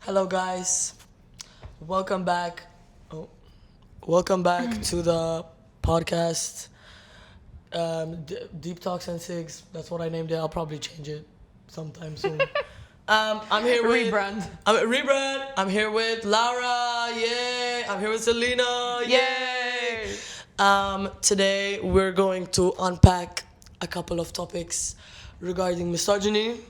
Hello, guys. Welcome back. Oh, welcome back to the podcast. Deep Talks and Sigs. That's what I named it. I'll probably change it sometime soon. I'm here with rebrand. I'm here with Laura. Yay! I'm here with Selena. Yay! Today we're going to unpack a couple of topics regarding misogyny.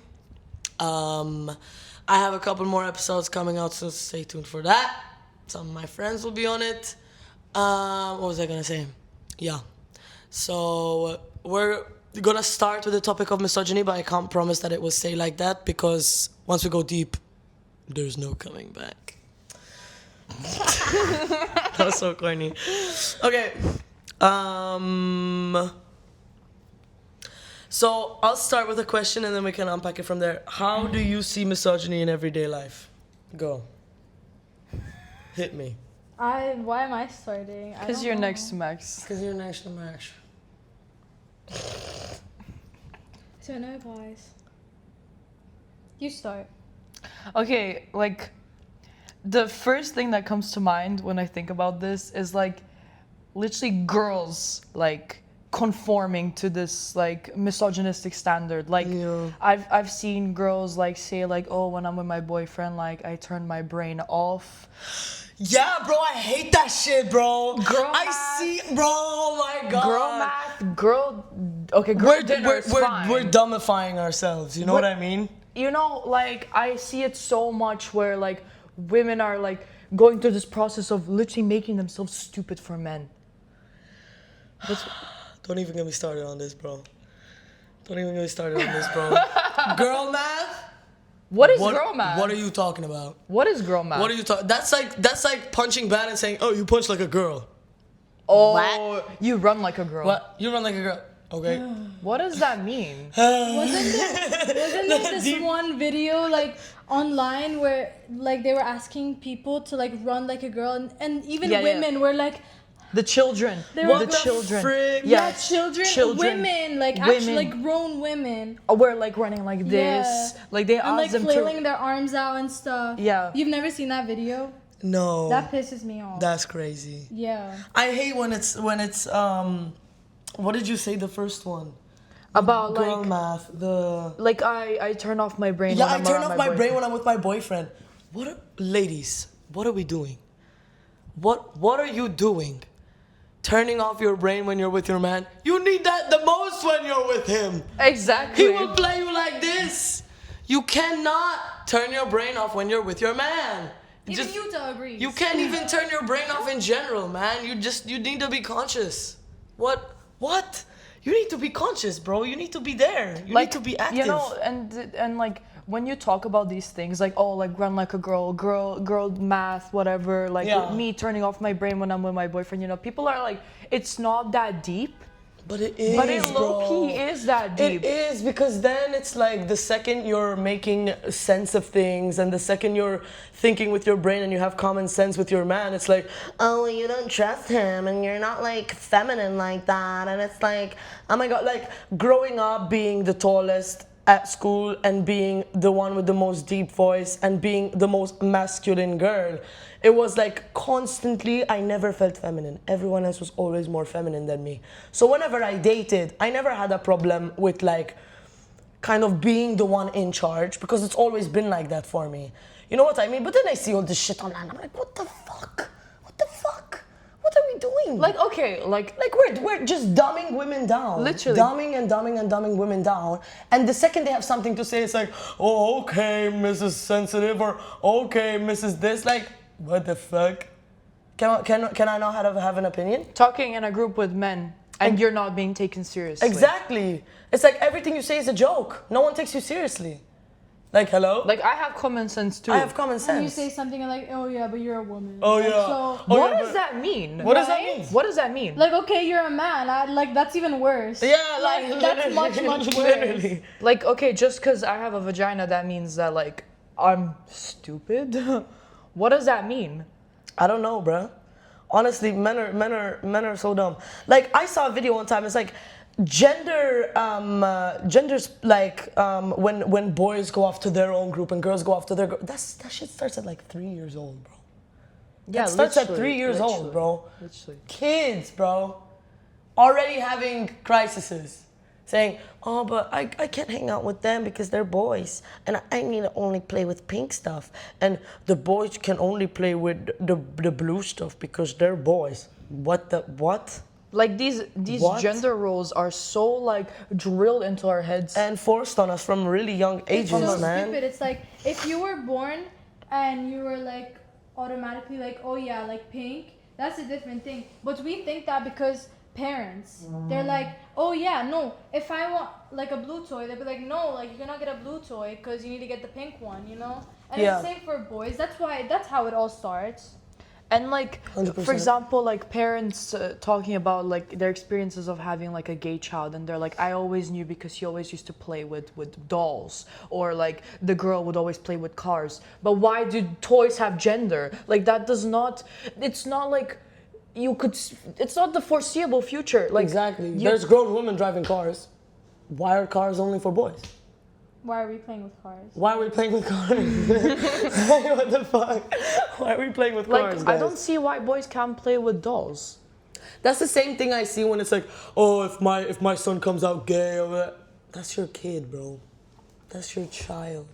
I have a couple more episodes coming out, so stay tuned for that. Some of my friends will be on it. What was I gonna say? Yeah. So we're gonna start with the topic of misogyny, but I can't promise that it will stay like that because once we go deep, there's no coming back. That was so corny. Okay. So I'll start with a question and then we can unpack it from there. How do you see misogyny in everyday life? Go. Hit me. Why am I starting? Because you're next to Max. Because you're next to Max. So no, guys. You start. Okay, like, the first thing that comes to mind when I think about this is, like, literally girls, like, conforming to this, like, misogynistic standard. Like, Yeah. I've seen girls, like, say, like, oh, when I'm with my boyfriend, like, I turn my brain off. Yeah, bro, I hate that shit, bro. Girl I math. see, bro, oh my god. Girl dinner is fine. We're dumbifying ourselves, you know what I mean? You know, like, I see it so much where, like, women are, like, going through this process of literally making themselves stupid for men. Don't even get me started on this, bro. Don't even get me started on this, bro. Girl math? What is girl math? What are you talking about? What is girl math? What are you talking? That's like punching bad and saying, "Oh, you punch like a girl." Oh, What? you run like a girl. What? You run like a girl. Okay. What does that mean? Wasn't there this one video like online where like they were asking people to like run like a girl and even Yeah, yeah. women were like The children. They were the the children. frick? yeah, children, women, like actually like grown women. We're like running like this. Yeah. Like they And ask like them flailing to. their arms out and stuff. Yeah. You've never seen that video? No. That pisses me off. That's crazy. Yeah. I hate when it's what did you say the first one? About Girl like. math. The Like I turn off my brain. yeah, when I I'm turn around off my brain when I'm with my boyfriend. Ladies, what are we doing? What are you doing? Turning off your brain when you're with your man. You need that the most when you're with him. Exactly. He will play you like this. You cannot turn your brain off when you're with your man. Even Utah agrees. You can't even turn your brain off in general, man. You need to be conscious. What? You need to be conscious, bro. You need to be there. You need to be active. You know, and like when you talk about these things, like oh, like run like a girl math, whatever. Like Yeah. me turning off my brain when I'm with my boyfriend. You know, people are like, it's not that deep. But it is, But it bro. low-key is that deep. It is, because then it's like the second you're making sense of things and the second you're thinking with your brain and you have common sense with your man, it's like, oh, you don't trust him and you're not like feminine like that. And it's like, oh my God, like growing up being the tallest at school and being the one with the most deep voice and being the most masculine girl, it was like constantly, I never felt feminine. Everyone else was always more feminine than me. So whenever I dated, I never had a problem with like kind of being the one in charge because it's always been like that for me. You know what I mean? But then I see all this shit online. I'm like, what the fuck? What the fuck? What are we doing? Like okay, like We're just dumbing women down. Literally. Dumbing women down. And the second they have something to say, it's like, oh, okay, Mrs. Sensitive, or okay, Mrs. This. Like, what the fuck? Can I not have an opinion? talking in a group with men and you're not being taken seriously. Exactly. It's like everything you say is a joke. No one takes you seriously. Like, hello? Like I have common sense too. I have common sense. And you say something like, oh yeah, but you're a woman. Oh, Like, yeah. So, Oh, What yeah, does that mean? What does that Right? mean? What does that mean? like okay, you're a man. Like that's even worse. Yeah, Like, that's much worse. literally. Like okay, just because I have a vagina, that means that like I'm stupid. What does that mean? I don't know, bruh. Honestly, men are so dumb. Like I saw a video one time. It's like gender's like when boys go off to their own group and girls go off to their that shit starts at like 3 years old, bro. Yeah, It starts at literally, 3 years old, bro. Literally. Kids, bro, already having crises, saying, "Oh, but I can't hang out with them because they're boys, and I need to only play with pink stuff, and the boys can only play with the blue stuff because they're boys." What? Like these What? gender roles are so like drilled into our heads. And forced on us from really young ages, It's so man. stupid. It's like if you were born and you were like automatically like, oh yeah, like pink, that's a different thing. But we think that because parents, they're like, oh yeah, no, if I want like a blue toy, they'll be like, no, like you cannot get a blue toy because you need to get the pink one, you know? And Yeah. it's the same for boys. That's how it all starts. And like, 100%. for example, like parents talking about like their experiences of having like a gay child, and they're like, I always knew because he always used to play with dolls, or like the girl would always play with cars. But why do toys have gender? Like that does not. It's not like you could. It's not the foreseeable future. Like Exactly. you- There's grown women driving cars. Why are cars only for boys? Why are we playing with cars? Why are we playing with cars? What the fuck? Why are we playing with Like cars, I guys? don't see why boys can't play with dolls. That's the same thing I see when it's like, oh, if my son comes out gay, or whatever. That's your kid, bro. That's your child.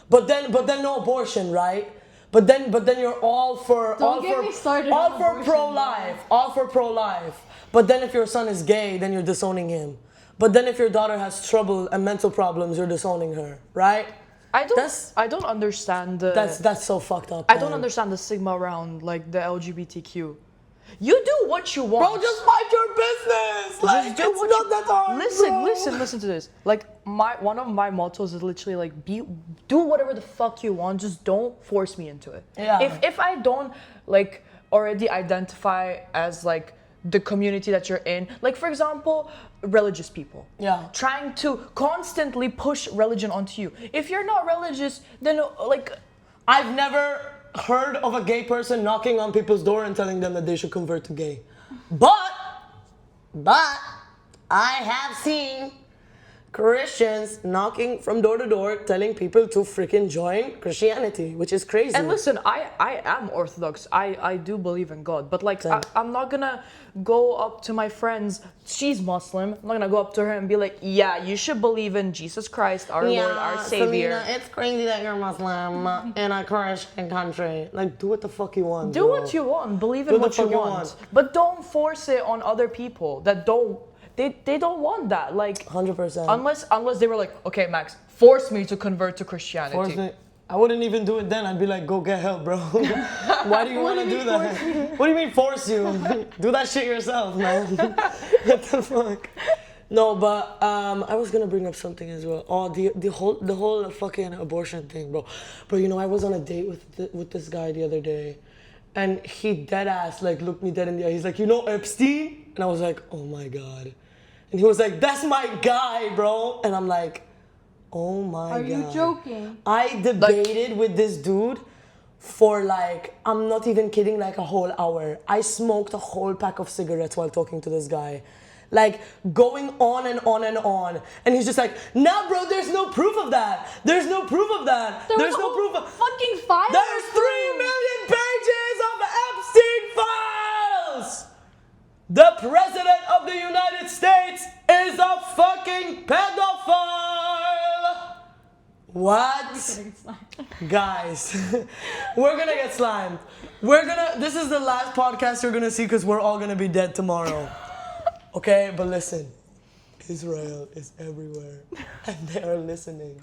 But then no abortion, right? But then you're all for Don't get me started all on for abortion, pro-life, all for pro-life. But then if your son is gay, then you're disowning him. But then if your daughter has trouble and mental problems, you're disowning her, right? I don't understand. That's so fucked up. I don't man. understand the stigma around like the LGBTQ. You do what you want. Bro, just mind your business. Like Just do it's what not you- that hard. Listen to this. Like one of my mottos is literally like do whatever the fuck you want. Just don't force me into it. Yeah. If I don't like already identify as like the community that you're in, like for example, religious people. Yeah. Trying to constantly push religion onto you. If you're not religious, then like I've never heard of a gay person knocking on people's door and telling them that they should convert to gay. But I have seen Christians knocking from door to door telling people to freaking join Christianity, which is crazy. And listen, I am Orthodox. I do believe in God. But like, Same. I'm not gonna go up to my friends. She's Muslim. I'm not gonna go up to her and be like, yeah, you should believe in Jesus Christ, our Lord, our Savior. Selena, it's crazy that you're Muslim in a Christian country. Like, do what the fuck you want. Do bro. what you want. Believe Do in the what you fuck you want. want. But don't force it on other people that don't. They don't want that. Like 100%. unless they were like, okay, Max, force me to convert to Christianity. Force me. I wouldn't even do it then. I'd be like, go get help, bro. Why do you want to do that? What do you mean force you? Do that shit yourself, man. What the fuck? No, but I was gonna bring up something as well. Oh, the whole fucking abortion thing, bro. Bro, you know, I was on a date with this guy the other day, and he dead ass like looked me dead in the eye. He's like, you know Epstein? And I was like, oh my god. And he was like, that's my guy, bro. And I'm like, oh my god. Are you joking? I debated with this dude for like, I'm not even kidding, like a whole hour. I smoked a whole pack of cigarettes while talking to this guy. Like going on and on and on. And he's just like, nah bro, there's no proof of that. There's no proof of that. There's no proof of fucking file. There's 3 million pages of Epstein files! The President of the United States is a fucking pedophile! What? Guys, we're gonna get slimed. This is the last podcast you're gonna see because we're all gonna be dead tomorrow. Okay, but listen, Israel is everywhere and they are listening.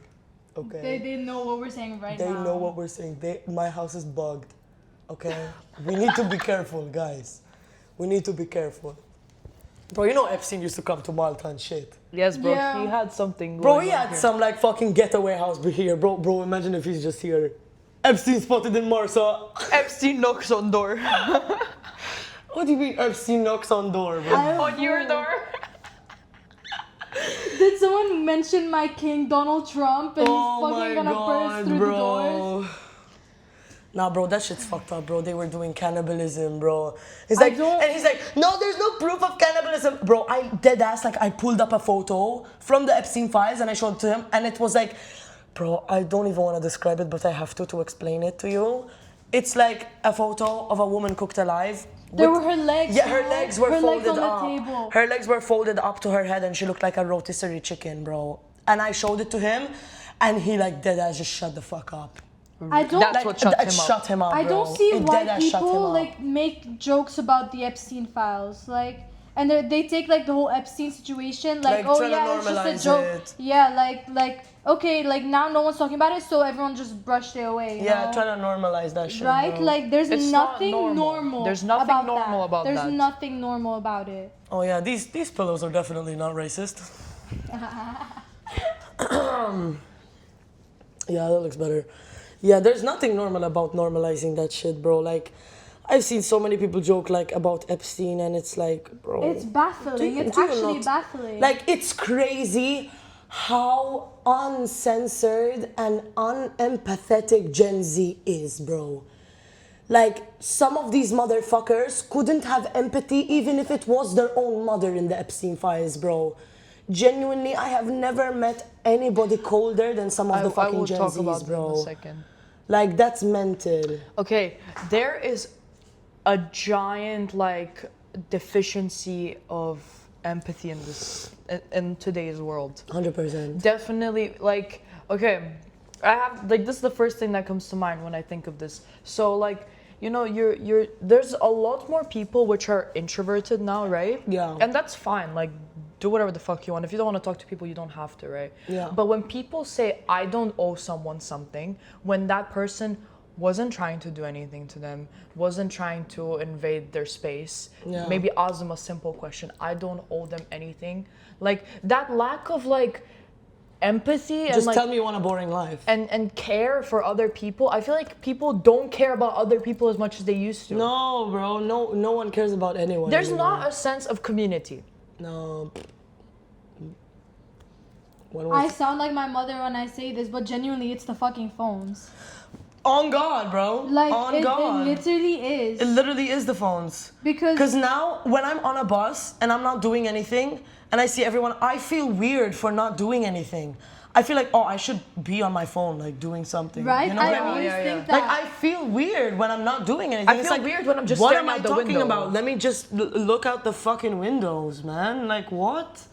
Okay? They know what we're saying right They now. know what we're saying. My house is bugged. Okay? We need to be careful, guys. We need to be careful. Bro, you know Epstein used to come to Malta and shit. Yes, bro. Yeah. He had something. Bro, going he on had here. some like fucking getaway house here. Bro, imagine if he's just here. Epstein spotted in Marsa. Epstein knocks on door. What do you mean Epstein knocks on door, bro? On your door. Did someone mention my king Donald Trump and Oh he's my fucking gonna burst god, through the doors? bro. Nah, bro, that shit's fucked up, bro. They were doing cannibalism, bro. He's I like, don't- and he's like, no, there's no proof of cannibalism, bro. I dead ass, like, I pulled up a photo from the Epstein files and I showed it to him, and it was like, bro, I don't even want to describe it, but I have to explain it to you. It's like a photo of a woman cooked alive. There were her legs. Yeah, her bro. legs were her folded legs on up. the table. Her legs were folded up to her head, and she looked like a rotisserie chicken, bro. And I showed it to him, and he like dead ass just shut the fuck up. I don't. That's Like, what shut it him up. shut him up, I bro. don't see It why dead ass shut him people up. like make jokes about the Epstein files, like, and they take like the whole Epstein situation, like, Like, oh trying to yeah, it's just normalize a joke. it. Yeah, like okay, like now no one's talking about it, so everyone just brushed it away. You Yeah, know? trying to normalize that shit, Right? bro. Like there's It's not nothing normal. normal. There's nothing about normal that. about there's that. nothing normal about it. Oh yeah, these pillows are definitely not racist. Yeah, that looks better. Yeah, there's nothing normal about normalizing that shit, bro. Like, I've seen so many people joke like about Epstein, and it's like, bro, It's baffling. It's do you actually not- baffling. Like, it's crazy how uncensored and unempathetic Gen Z is, bro. Like, some of these motherfuckers couldn't have empathy even if it was their own mother in the Epstein files, bro. Genuinely, I have never met anybody colder than some of the I fucking will Gen talk Zs, about that in bro. a second. Like, that's mental. Okay, there is a giant like deficiency of empathy in this in today's world. 100%. Definitely, like, okay, I have like this is the first thing that comes to mind when I think of this. So like, you know, you're there's a lot more people which are introverted now, right? Yeah. And that's fine. Like, do whatever the fuck you want. If you don't want to talk to people, you don't have to, right? Yeah. But when people say I don't owe someone something, when that person wasn't trying to do anything to them, wasn't trying to invade their space, Yeah. maybe ask them a simple question, I don't owe them anything. Like that lack of like empathy and Just like tell me you want a boring life. and care for other people. I feel like people don't care about other people as much as they used to. No, bro, no one cares about anyone. There's anymore. not a sense of community. No. When I was... sound like my mother when I say this, but genuinely, it's the fucking phones. On God, bro. Like On it God. literally is. It literally is the phones. Because Because now, when I'm on a bus and I'm not doing anything, and I see everyone, I feel weird for not doing anything. I feel like, oh, I should be on my phone, like doing something. right, You know I what I mean? always Yeah, yeah. think Like, that. I feel weird when I'm not doing anything. I It's feel like, weird when I'm just what staring am I out the talking window. about? Let me just look out the fucking windows, man. Like, what?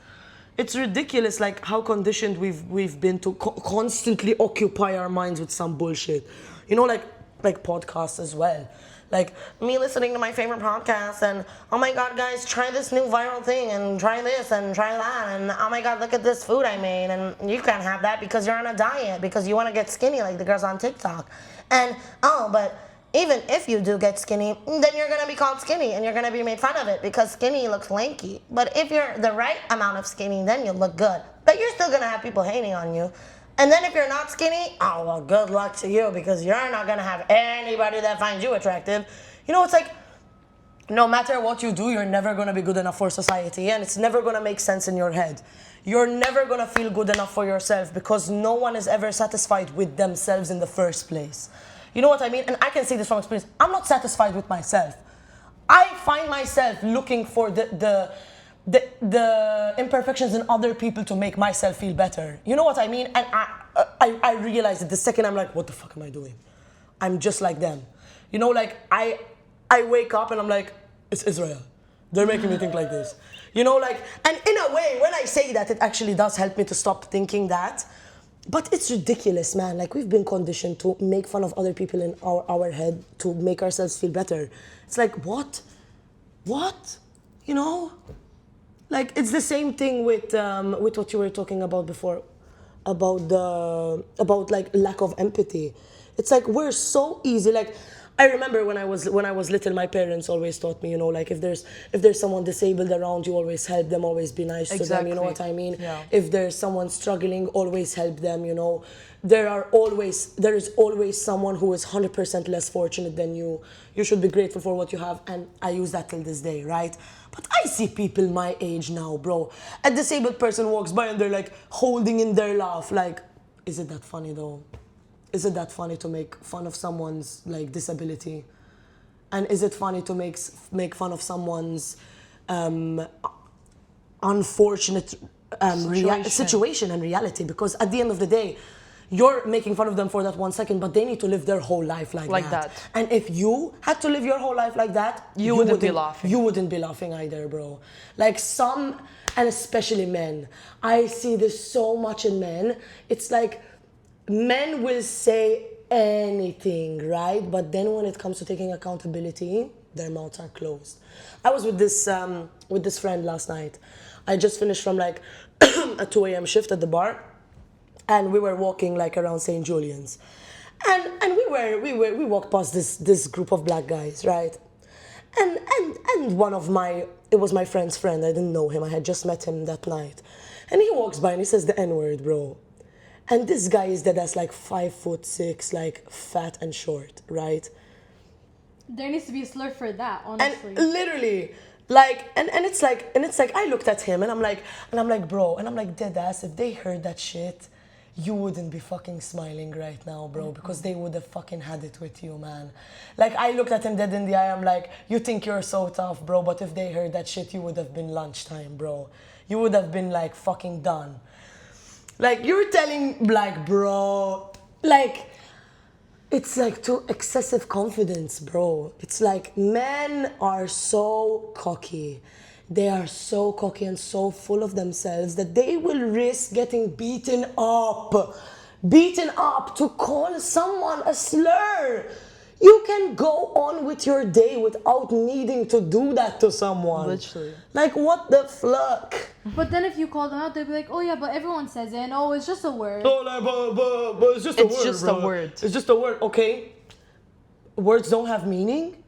It's ridiculous, like how conditioned we've been to constantly occupy our minds with some bullshit. You know, like podcasts as well. Like me listening to my favorite podcast and oh my god guys, try this new viral thing and try this and try that and oh my god, look at this food I made and you can't have that because you're on a diet because you want to get skinny like the girls on TikTok. And oh, but even if you do get skinny, then you're gonna be called skinny and you're gonna be made fun of it because skinny looks lanky. But if you're the right amount of skinny, then you look good. But you're still gonna have people hating on you. And then if you're not skinny, oh well, good luck to you because you're not gonna have anybody that finds you attractive. You know, it's like no matter what you do, you're never gonna be good enough for society and it's never gonna make sense in your head. You're never gonna feel good enough for yourself because no one is ever satisfied with themselves in the first place. You know what I mean? And I can say this from experience. I'm not satisfied with myself. I find myself looking for the imperfections in other people to make myself feel better. You know what I mean? And I realized it the second I'm like, what the fuck am I doing? I'm just like them. You know, like I wake up and I'm like, it's Israel. They're making me think like this. You know, like, and in a way, when I say that, it actually does help me to stop thinking that. But it's ridiculous, man. Like, we've been conditioned to make fun of other people in our head to make ourselves feel better. It's like, what? What? You know? Like, it's the same thing with what you were talking about before, about like lack of empathy. It's like we're so easy. Like, I remember when I was little, my parents always taught me, you know, like if there's someone disabled around you, always help them, always be nice to them. You know what I mean? Yeah. If there's someone struggling, always help them. You know, there is always someone who is 100% less fortunate than you. You should be grateful for what you have, and I use that till this day, right? But I see people my age now, bro. A disabled person walks by and they're like holding in their laugh. Like, is it that funny though? is it that funny to make fun of someone's like disability? And is it funny to make fun of someone's unfortunate situation and reality? Because at the end of the day, you're making fun of them for that 1 second, but they need to live their whole life like that. And if you had to live your whole life like that, you wouldn't be laughing. You wouldn't be laughing either, bro. Like some, and especially men. I see this so much in men. It's like men will say anything, right? But then when it comes to taking accountability, their mouths are closed. I was with this friend last night. I just finished from like a 2 a.m. shift at the bar, and we were walking like around St. Julian's, and we walked past this group of black guys, right? And one of it was my friend's friend. I didn't know him. I had just met him that night, and he walks by and he says the N-word, bro. And this guy is dead as like 5'6", like fat and short, right? There needs to be a slur for that, honestly. And literally, like, and it's like I looked at him and I'm like, bro, and I'm like, dead ass, if they heard that shit, you wouldn't be fucking smiling right now, bro, because they would have fucking had it with you, man. Like, I looked at him dead in the eye, I'm like, you think you're so tough, bro, but if they heard that shit, you would have been lunchtime, bro. You would have been like fucking done. Like, you're telling, like, bro, like, it's like too excessive confidence, bro. It's like men are so cocky. They are so cocky and so full of themselves that they will risk getting beaten up to call someone a slur. You can go on with your day without needing to do that to someone. Literally. Like, what the fuck? But then if you call them out, they'll be like, oh yeah, but everyone says it, and oh, it's just a word. Oh, like, but it's just a word, It's just bro. a word. It's just a word, okay? Words don't have meaning?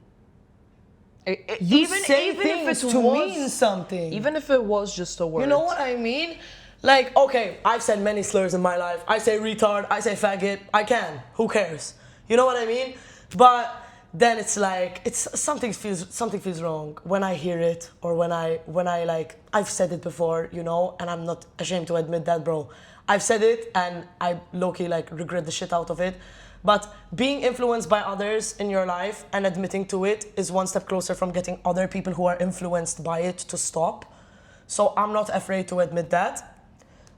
Even if it mean something. Even if it was just a word. You know what I mean? Like, okay, I've said many slurs in my life. I say retard, I say faggot, I can. Who cares? You know what I mean? But then it's like something feels wrong when I hear it, or when I like, I've said it before, you know, and I'm not ashamed to admit that, bro. I've said it and I low-key like regret the shit out of it. But being influenced by others in your life and admitting to it is one step closer from getting other people who are influenced by it to stop. So I'm not afraid to admit that.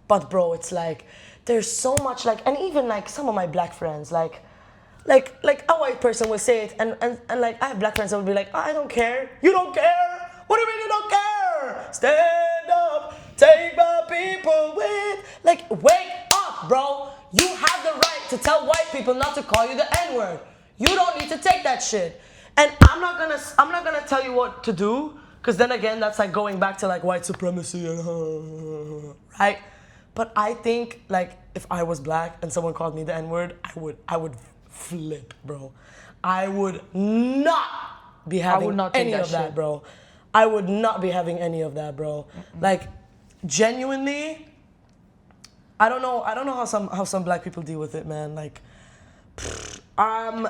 But bro, it's like, there's so much like, and even like some of my black friends, like a white person will say it, and like I have black friends that will be like, I don't care. You don't care? What do you mean you don't care? Stand up, take my people with. Like, wake up, bro. You have the right to tell white people not to call you the N-word. You don't need to take that shit. And I'm not gonna tell you what to do, because then again, that's like going back to like white supremacy and right? But I think like if I was black and someone called me the N-word, I would flip, bro. I would not be having any of that, bro. I would not be having any of that, bro. Like, genuinely, I don't know how some black people deal with it, man. Like, and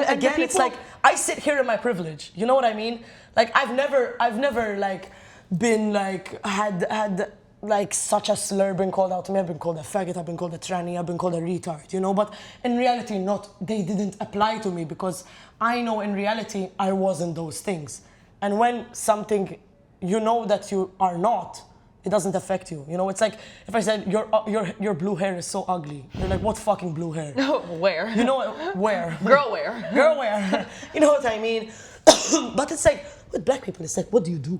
again, it's like I sit here in my privilege. You know what I mean? Like, I've never like been like had like such a slur been called out to me. I've been called a faggot, I've been called a tranny, I've been called a retard, you know? But in reality, they didn't apply to me, because I know in reality, I wasn't those things. And when something, you know that you are not, it doesn't affect you. You know, it's like if I said, your blue hair is so ugly. You're like, what fucking blue hair? Where? You know, where? Girl, where? Girl, where? You know what I mean? But it's like, with black people, it's like, what do you do?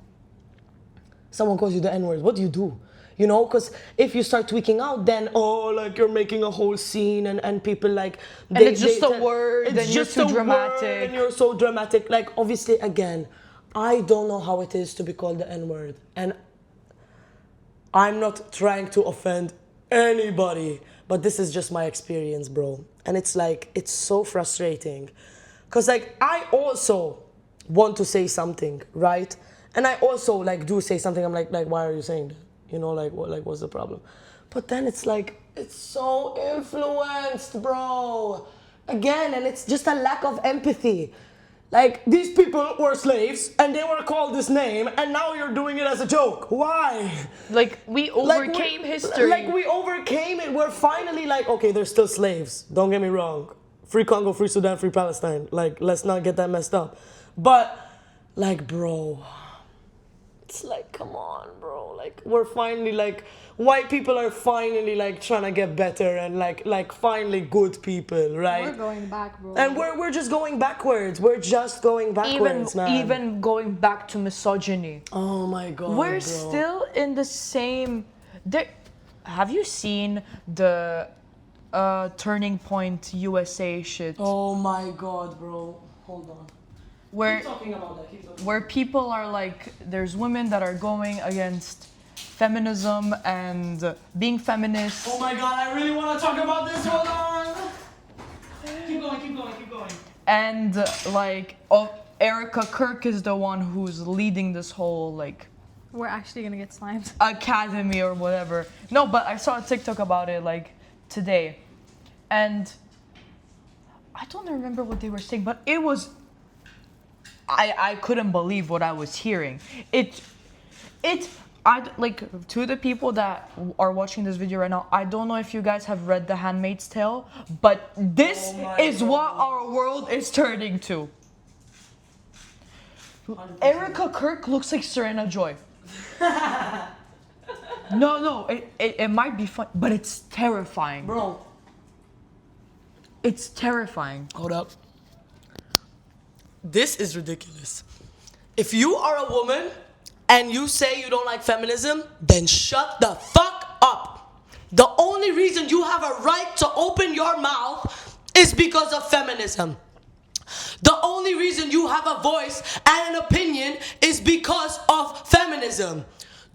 Someone calls you the N-word, what do you do? You know, because if you start tweaking out, then, like you're making a whole scene and people like... It's just a word and you're too dramatic. And you're so dramatic. Like, obviously, again, I don't know how it is to be called the N-word. And I'm not trying to offend anybody, but this is just my experience, bro. And it's like, it's so frustrating. Because like, I also want to say something, right? And I also like do say something. I'm like, why are you saying that? You know, like, what's the problem? But then it's like, it's so influenced, bro. Again, and it's just a lack of empathy. Like, these people were slaves and they were called this name, and now you're doing it as a joke. Why? Like, we overcame history. Like, we overcame it. We're finally like, okay, they're still slaves. Don't get me wrong. Free Congo, free Sudan, free Palestine. Like, let's not get that messed up. But, like, bro, it's like, come on, bro. Like, we're finally like, white people are finally like trying to get better and like finally good people, right? We're going back, bro. And we're just going backwards. We're just going backwards, man. Even going back to misogyny. Oh my god. We're bro. still in the same. Have you seen the Turning Point USA shit? Oh my god, bro. Hold on. Where Keep talking about that. Keep talking. where people are like, there's women that are going against feminism and being feminist. Oh my god, I really want to talk about this. Hold on. Keep going, keep going, keep going. And like, Erica Kirk is the one who's leading this whole like We're actually gonna get slimed. academy or whatever. No, but I saw a TikTok about it like today, and I don't remember what they were saying, but it was. I couldn't believe what I was hearing. I like, to the people that are watching this video right now, I don't know if you guys have read The Handmaid's Tale, but this is what our world is turning to. 100%. Erica Kirk looks like Serena Joy. No, it might be fun, but it's terrifying. Bro. It's terrifying. Hold up. This is ridiculous. If you are a woman and you say you don't like feminism, then shut the fuck up. The only reason you have a right to open your mouth is because of feminism. The only reason you have a voice and an opinion is because of feminism.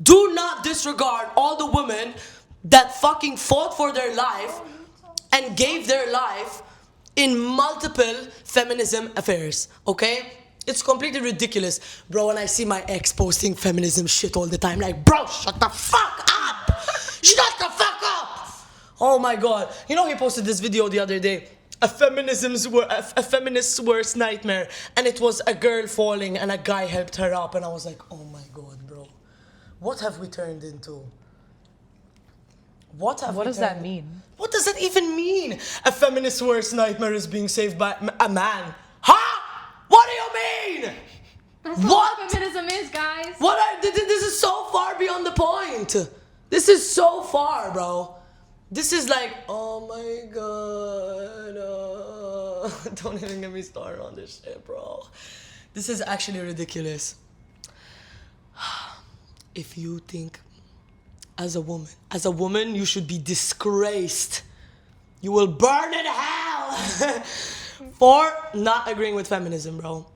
Do not disregard all the women that fucking fought for their life and gave their life in multiple feminism affairs, okay? It's completely ridiculous. Bro, when I see my ex posting feminism shit all the time, like, bro, shut the fuck up! Shut the fuck up! Oh my god. You know, he posted this video the other day. A feminist's worst nightmare. And it was a girl falling and a guy helped her up. And I was like, oh my god, bro. What have we turned into? What does that mean? What does that even mean? A feminist's worst nightmare is being saved by a man. Huh? What do you mean? That's not what feminism is, guys. This is so far beyond the point. This is so far, bro. This is like, oh my god. Don't even get me started on this shit, bro. This is actually ridiculous. If you think as a woman, you should be disgraced. You will burn in hell for not agreeing with feminism, bro.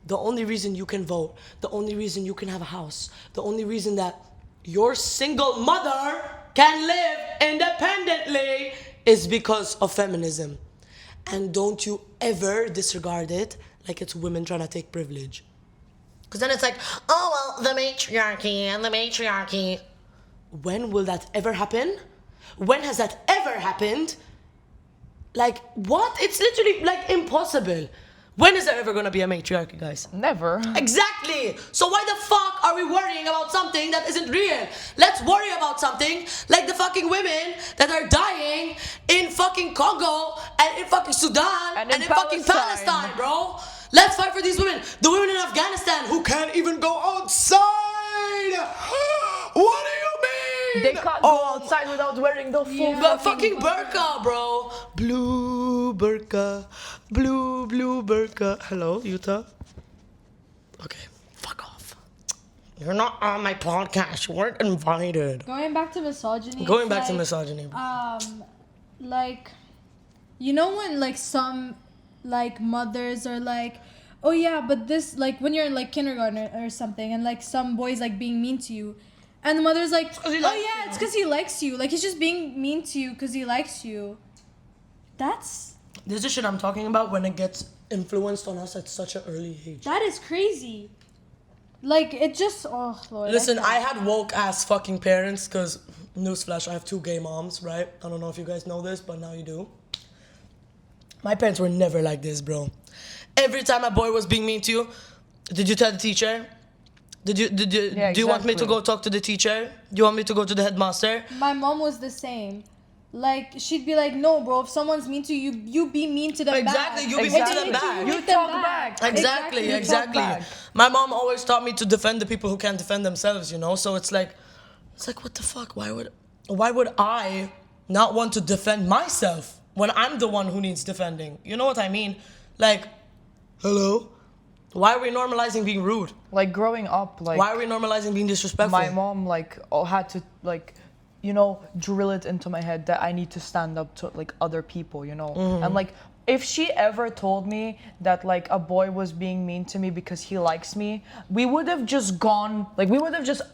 The only reason you can vote, the only reason you can have a house, the only reason that your single mother can live independently is because of feminism. And don't you ever disregard it like it's women trying to take privilege. Because then it's like, oh, well, the matriarchy and the matriarchy. When will that ever happen? When has that ever happened? Like, what? It's literally, like, impossible. When is there ever gonna be a matriarchy, guys? Never. Exactly! So why the fuck are we worrying about something that isn't real? Let's worry about something like the fucking women that are dying in fucking Congo and in fucking Sudan and in fucking Palestine, bro. Let's fight for these women. The women in Afghanistan who can't even go outside. What do you mean? They can't go outside without wearing the full fucking burqa, bro. Blue burqa. Blue burqa. Hello, Utah? Okay, fuck off. You're not on my podcast. You weren't invited. Going back to misogyny. Going back to misogyny, bro. Like, you know when like some like mothers are like, oh yeah, but this, like when you're in like kindergarten or something, and like some boy's like being mean to you, and the mother's like, oh yeah, it's because he likes you. Like he's just being mean to you because he likes you. This That is crazy. Like it just, oh Lord. Listen, I had woke ass fucking parents because, newsflash, I have 2 gay moms, right? I don't know if you guys know this, but now you do. My parents were never like this, bro. Every time a boy was being mean to you, did you tell the teacher? Yeah, Do you want me to exactly. go talk to the teacher? Do you want me to go to the headmaster? My mom was the same. Like, she'd be like, no, bro, if someone's mean to you, you be mean to them Exactly, back. you be If mean to they them mean back. you You hit them talk back. Exactly, You talk exactly. back. My mom always taught me to defend the people who can't defend themselves, you know? So it's like what the fuck? Why would I not want to defend myself when I'm the one who needs defending? You know what I mean? Like, hello? Why are we normalizing being rude? Like growing up, like Why are we normalizing being disrespectful? my mom like had to like drill it into my head that I need to stand up to like other people, and like if she ever told me that like a boy was being mean to me because he likes me, we would have just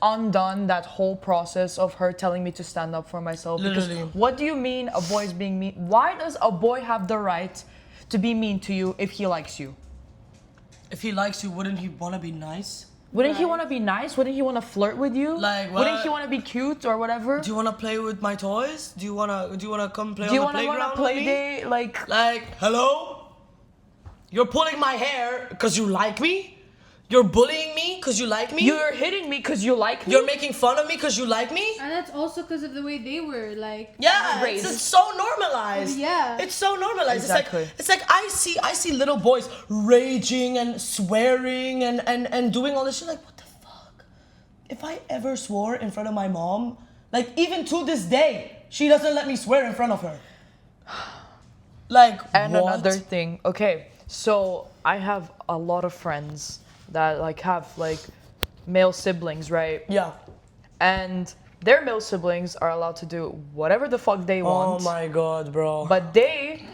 undone that whole process of her telling me to stand up for myself. Literally. Because what do you mean a boy is being mean? Why does a boy have the right to be mean to you if he likes you? If he likes you, wouldn't he want to be nice? Wouldn't he Right. want to be nice? Wouldn't he want to flirt with you? Like, Wouldn't what? he want to be cute or whatever? Do you want to play with my toys? Do you wanna come play Do you on the want to go on playground a play with me? day? Like, hello? You're pulling my hair because you like me? You're bullying me because you like me? You're hitting me because you like me? You're making fun of me because you like me? And that's also because of the way they were, like... Yeah, Raised. it's so normalized. Yeah. It's so normalized. Exactly. It's like I see little boys raging and swearing and doing all this shit. Like, what the fuck? If I ever swore in front of my mom, like even to this day, she doesn't let me swear in front of her. Like, And what? another thing, okay, so I have a lot of friends that like have like male siblings, right? Yeah. And their male siblings are allowed to do whatever the fuck they Oh want. my god, bro. But they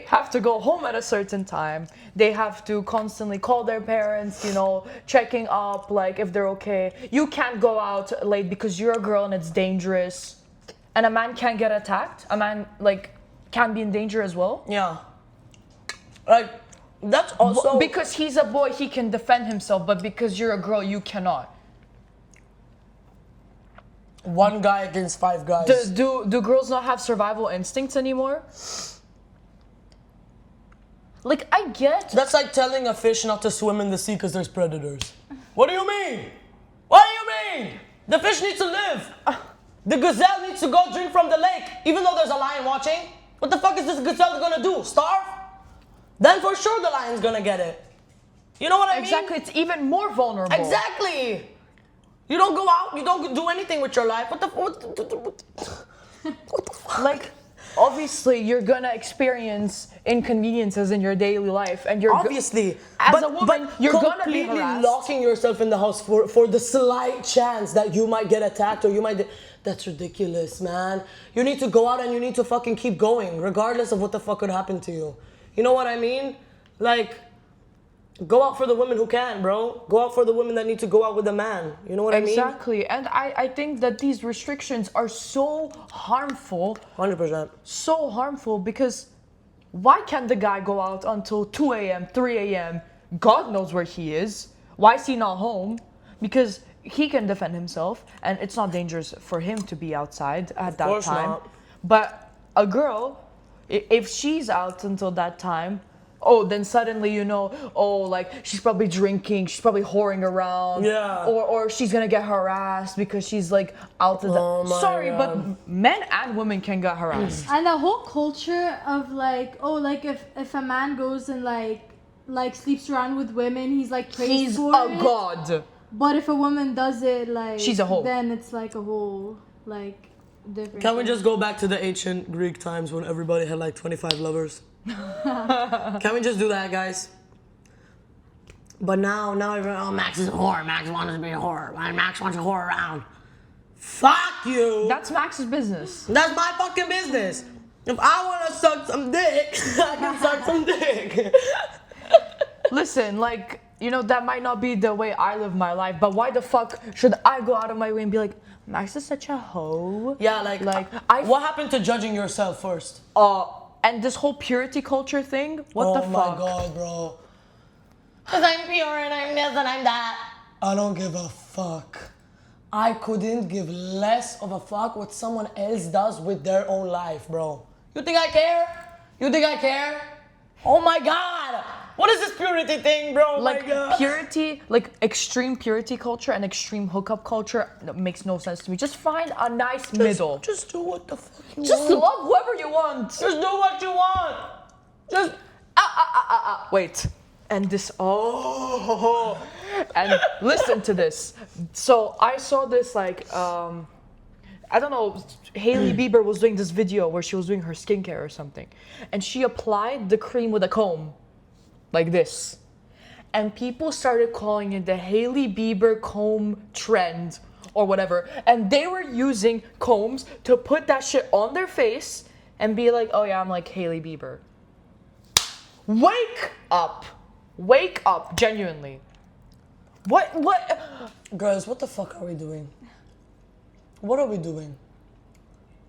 have to go home at a certain time. They have to constantly call their parents, checking up, like if they're okay. You can't go out late because you're a girl and it's dangerous. And a man can't get attacked. A man like can be in danger as well. Yeah. Like, that's also Because he's a boy, he can defend himself, but because you're a girl, you cannot. one guy against five guys. Do girls not have survival instincts anymore? Like, I get. That's like telling a fish not to swim in the sea because there's predators. What do you mean? What do you mean? The fish needs to live. The gazelle needs to go drink from the lake, even though there's a lion watching. What the fuck is this gazelle gonna do? Starve? Then for sure the lion's gonna get it. You know what I mean? Exactly, it's even more vulnerable. Exactly. You don't go out. You don't do anything with your life. What the fuck? Like, obviously, you're gonna experience inconveniences in your daily life, and you're Obviously, as a woman, you're gonna be completely harassed. locking yourself in the house for the slight chance that you might get attacked or you might. That's ridiculous, man. You need to go out and you need to fucking keep going, regardless of what the fuck could happen to you. You know what I mean? Like, go out for the women who can, bro. Go out for the women that need to go out with a man. You know what I mean? Exactly, and I think that these restrictions are so harmful, 100%. so harmful because why can't the guy go out until 2 a.m., 3 a.m.? God knows where he is. Why is he not home? Because he can defend himself and it's not dangerous for him to be outside at that course time. not. But a girl, if she's out until that time, oh, then suddenly like she's probably drinking, she's probably whoring around, Yeah. or she's gonna get harassed because she's like out of Oh the. my Sorry, God. but men and women can get harassed. And the whole culture of like, oh, like if a man goes and like sleeps around with women, he's like praised He's for a it. god. But if a woman does it, like She's a hoe. then it's like a whole like different. Can we thing. just go back to the ancient Greek times when everybody had like 25 lovers? Can we just do that, guys? But now everyone, oh, Max is a whore. Max wants to be a whore. Max wants to whore around. Fuck you. That's Max's business. That's my fucking business. If I want to suck some dick, I can suck some dick. Listen, like, that might not be the way I live my life, but why the fuck should I go out of my way and be like, Max is such a hoe? Yeah, what happened to judging yourself first? And this whole purity culture thing, what the Oh fuck? my god, bro. Because I'm pure and I'm this and I'm that. I don't give a fuck. I couldn't give less of a fuck what someone else does with their own life, bro. You think I care? You think I care? Oh my god! What is this purity thing, bro? Like my God. purity, like extreme purity culture and extreme hookup culture makes no sense to me. Just find a nice middle. Just do what the fuck you Just want. love whoever you want. Just do what you want. Just Wait. And this, oh, and listen to this. So I saw this like, I don't know, Hailey Bieber was doing this video where she was doing her skincare or something. And she applied the cream with a comb, like this. And people started calling it the Hailey Bieber comb trend or whatever. And they were using combs to put that shit on their face and be like, oh yeah, I'm like Hailey Bieber. Wake up. Wake up, genuinely. What? Girls, what the fuck are we doing? What are we doing?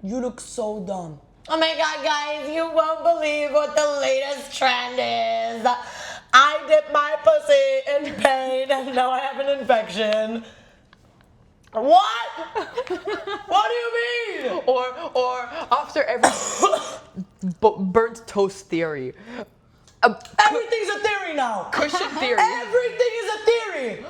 You look so dumb. Oh my God, guys, you won't believe what the latest trend is. I dipped my pussy in pain and now I have an infection. What? What do you mean? Or after every burnt toast theory. Everything's a theory now. Cushion theory. Everything is a theory.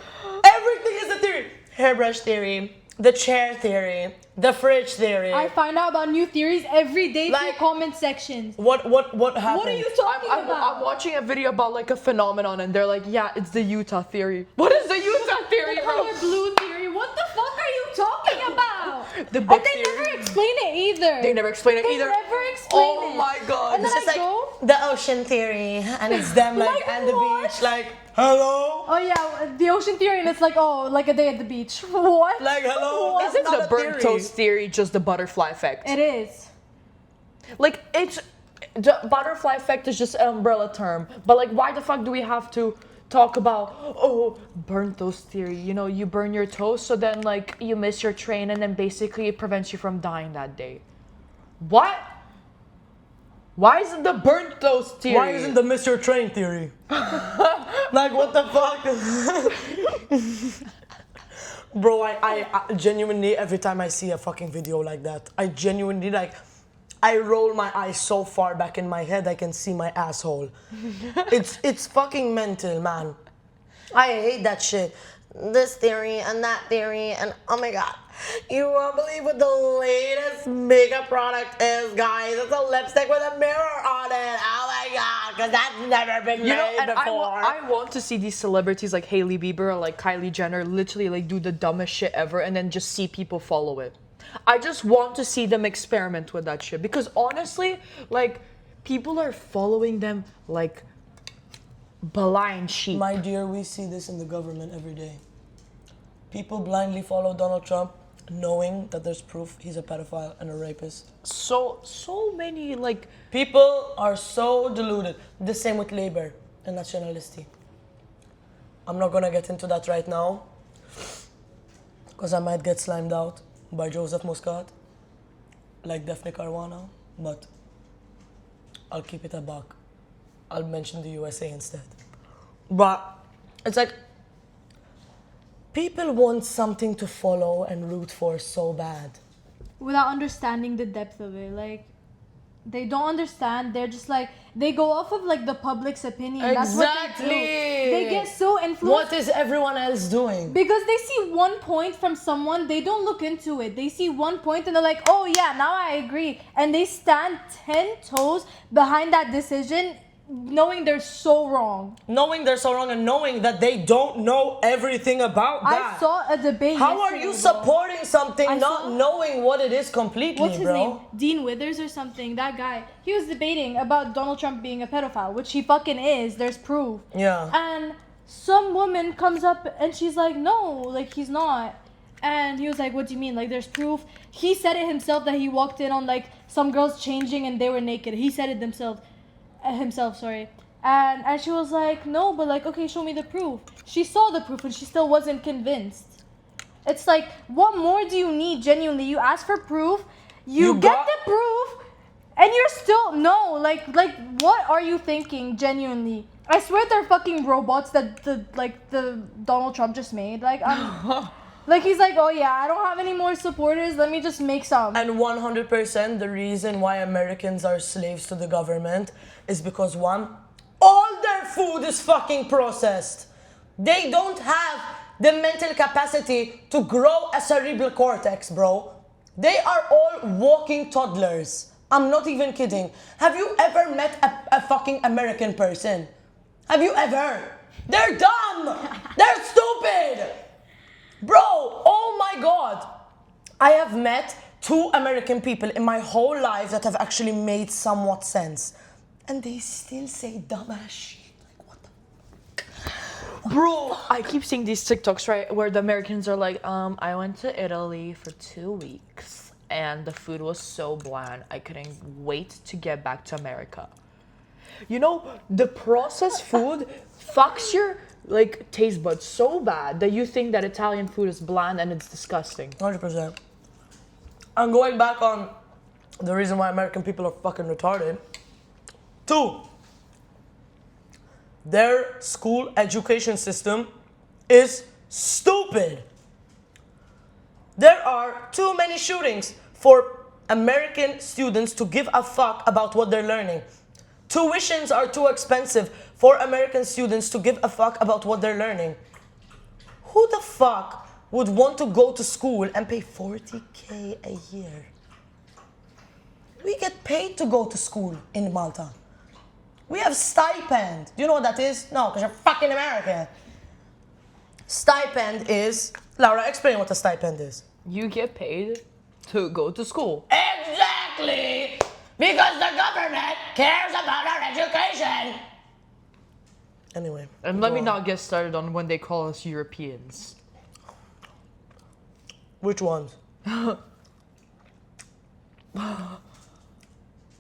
Everything is a theory. Hairbrush theory, the chair theory, the fridge theory. I find out about new theories every day through Like- comment sections. What happened? What are you talking I'm about? watching a video about like a phenomenon and they're like, yeah, it's the Utah theory. What is the Utah theory, The bro? color blue theory. What the fuck are you talking about? The And book they theory. never explain it either. They never explain it They either. never explain Oh it. my God. And then It's just I like go, the ocean theory, and it's them like Like at the what? beach, like hello, oh yeah, the ocean theory, and it's like, oh, like a day at the beach. What? like hello. What? That's Isn't not the a burnt theory. toast theory just the butterfly effect? It is. Like, it's the butterfly effect is just an umbrella term. But like, why the fuck do we have to talk about, oh, burnt toast theory? You know, you burn your toast, so then like you miss your train, and then basically it prevents you from dying that day. What? Why isn't the burnt toast theory? Why isn't the miss your train theory? Like what the fuck? Bro, I genuinely, every time I see a fucking video like that, I genuinely like, I roll my eyes so far back in my head I can see my asshole. It's fucking mental, man. I hate that shit. This theory and that theory and oh my God. You won't believe what the latest makeup product is, guys. It's a lipstick with a mirror on it. Oh my God, because that's never been You know, made and before. I want to see these celebrities like Hailey Bieber or like Kylie Jenner literally like do the dumbest shit ever and then just see people follow it. I just want to see them experiment with that shit because honestly, like people are following them like blind sheep. My dear, we see this in the government every day. People blindly follow Donald Trump knowing that there's proof he's a pedophile and a rapist. So many like People are so deluded. The same with labor and nationality. I'm not gonna get into that right now because I might get slimed out by Joseph Muscat, like Daphne Caruana, but I'll keep it a buck. I'll mention the USA instead. But it's like people want something to follow and root for so bad. Without understanding the depth of it, like they don't understand. They're just like they go off of like the public's opinion. That's what they do. They get so influenced. What is everyone else doing? Because they see one point from someone, they don't look into it. They see one point and they're like, oh yeah, now I agree. And they stand 10 toes behind that decision, knowing they're so wrong. Knowing they're so wrong and knowing that they don't know everything about that. I saw a debate. How are you yesterday, bro. supporting something I not saw- knowing what it is completely, What's his bro? name? Dean Withers or something. That guy. He was debating about Donald Trump being a pedophile, which he fucking is. There's proof. Yeah. And some woman comes up and she's like, no, like he's not. And he was like, what do you mean? Like there's proof. He said it himself that he walked in on like some girls changing and they were naked. He said it himself, sorry. And she was like, no, but like, okay, show me the proof. She saw the proof and she still wasn't convinced. It's like, what more do you need genuinely? You ask for proof, you get got- the proof, and you're still, no, like, what are you thinking genuinely? I swear they're fucking robots that the Donald Trump just made. Like, like he's like, oh yeah, I don't have any more supporters, let me just make some. And 100% the reason why Americans are slaves to the government is because one, all their food is fucking processed. They don't have the mental capacity to grow a cerebral cortex, bro. They are all walking toddlers. I'm not even kidding. Have you ever met a fucking American person? Have you ever? They're dumb. They're stupid. Bro, oh my God. I have met 2 American people in my whole life that have actually made somewhat sense. And they still say dumbass shit. Like, what the Bro, I keep seeing these TikToks, right, where the Americans are like, I went to Italy for 2 weeks and the food was so bland. I couldn't wait to get back to America. You know, the processed food fucks your like taste buds so bad that you think that Italian food is bland and it's disgusting. 100%. I'm going back on the reason why American people are fucking retarded. 2, their school education system is stupid. There are too many shootings for American students to give a fuck about what they're learning. Tuitions are too expensive for American students to give a fuck about what they're learning. Who the fuck would want to go to school and pay 40K a year? We get paid to go to school in Malta. We have stipend. Do you know what that is? No, because you're fucking American. Stipend is... Laura, explain what a stipend is. You get paid to go to school. Exactly! Because the government cares about our education. Anyway. And let me not get started on when they call us Europeans. Which ones?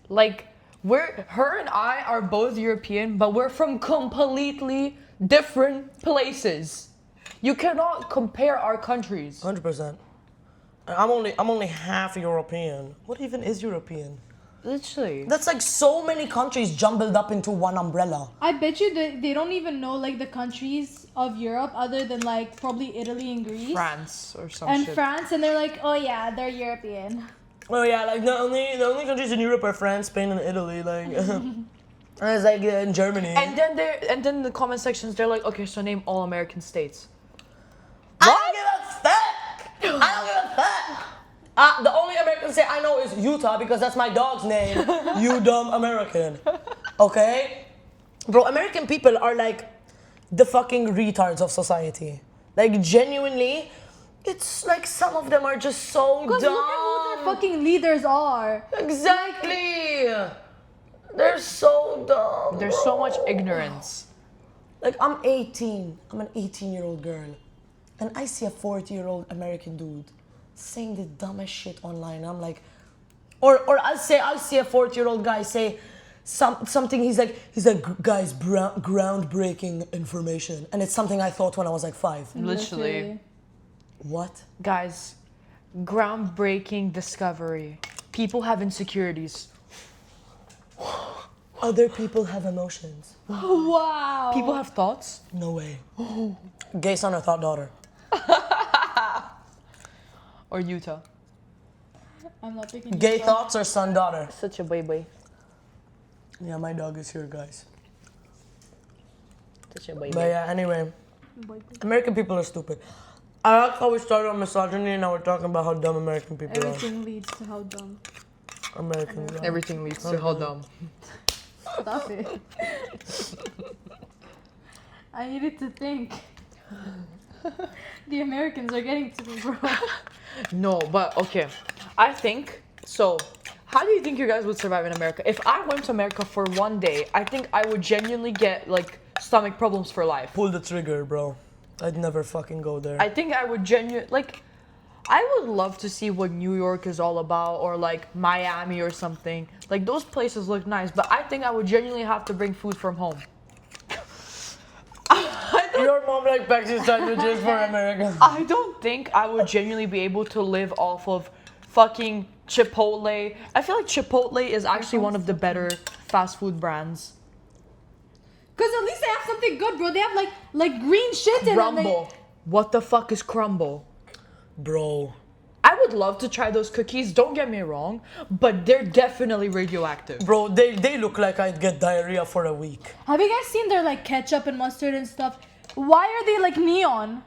Like, her and I are both European, but we're from completely different places. You cannot compare our countries. 100%. I'm only half European. What even is European? Literally. That's like so many countries jumbled up into one umbrella. I bet you they don't even know like the countries of Europe other than like probably Italy and Greece. France or some And shit. France, and they're like, oh yeah, they're European. Oh yeah, like the only countries in Europe are France, Spain, and Italy. Like, and it's like in Germany. And then in the comment sections, they're like, okay, so name all American states. I don't give a fuck. I don't give a fuck. The only American state I know is Utah because that's my dog's name. You dumb American. Okay? Bro, American people are like the fucking retards of society. Like, genuinely, it's like some of them are just so Because dumb. look at who their fucking leaders are. Exactly. They're so dumb. There's so much ignorance. Like, I'm 18. I'm an 18-year-old girl. And I see a 40-year-old American dude saying the dumbest shit online. I'm like, or I'll see a 40-year-old guy say something. He's like, guys, groundbreaking information, and it's something I thought when I was like 5. Literally. What? Guys, groundbreaking discovery. People have insecurities. Other people have emotions. Wow. People have thoughts. No way. Gay son or thought daughter? Or Utah. I'm not picking Gay you. thoughts or son daughter? Such a baby. Yeah, my dog is here, guys. Such a baby. But yeah, anyway, American people are stupid. I like how we started on misogyny and now we're talking about how dumb American people Everything leads to how dumb. are. Americans are. Everything leads to how dumb. Stop it. I needed to think. The Americans are getting to me, bro. No, but okay. I think, so, how do you think you guys would survive in America? If I went to America for one day, I think I would genuinely get, like, stomach problems for life. Pull the trigger, bro. I'd never fucking go there. I think I would genuinely, like, I would love to see what New York is all about, or, like, Miami or something. Like, those places look nice, but I think I would genuinely have to bring food from home. Your mom like packs his sandwiches for America. I don't think I would genuinely be able to live off of fucking Chipotle. I feel like Chipotle is actually one of the better fast food brands. Because at least they have something good, bro. They have like green shit in it. Crumble. What the fuck is crumble? Bro. I would love to try those cookies, don't get me wrong, but they're definitely radioactive. Bro, they look like I'd get diarrhea for a week. Have you guys seen their like ketchup and mustard and stuff? Why are they like neon?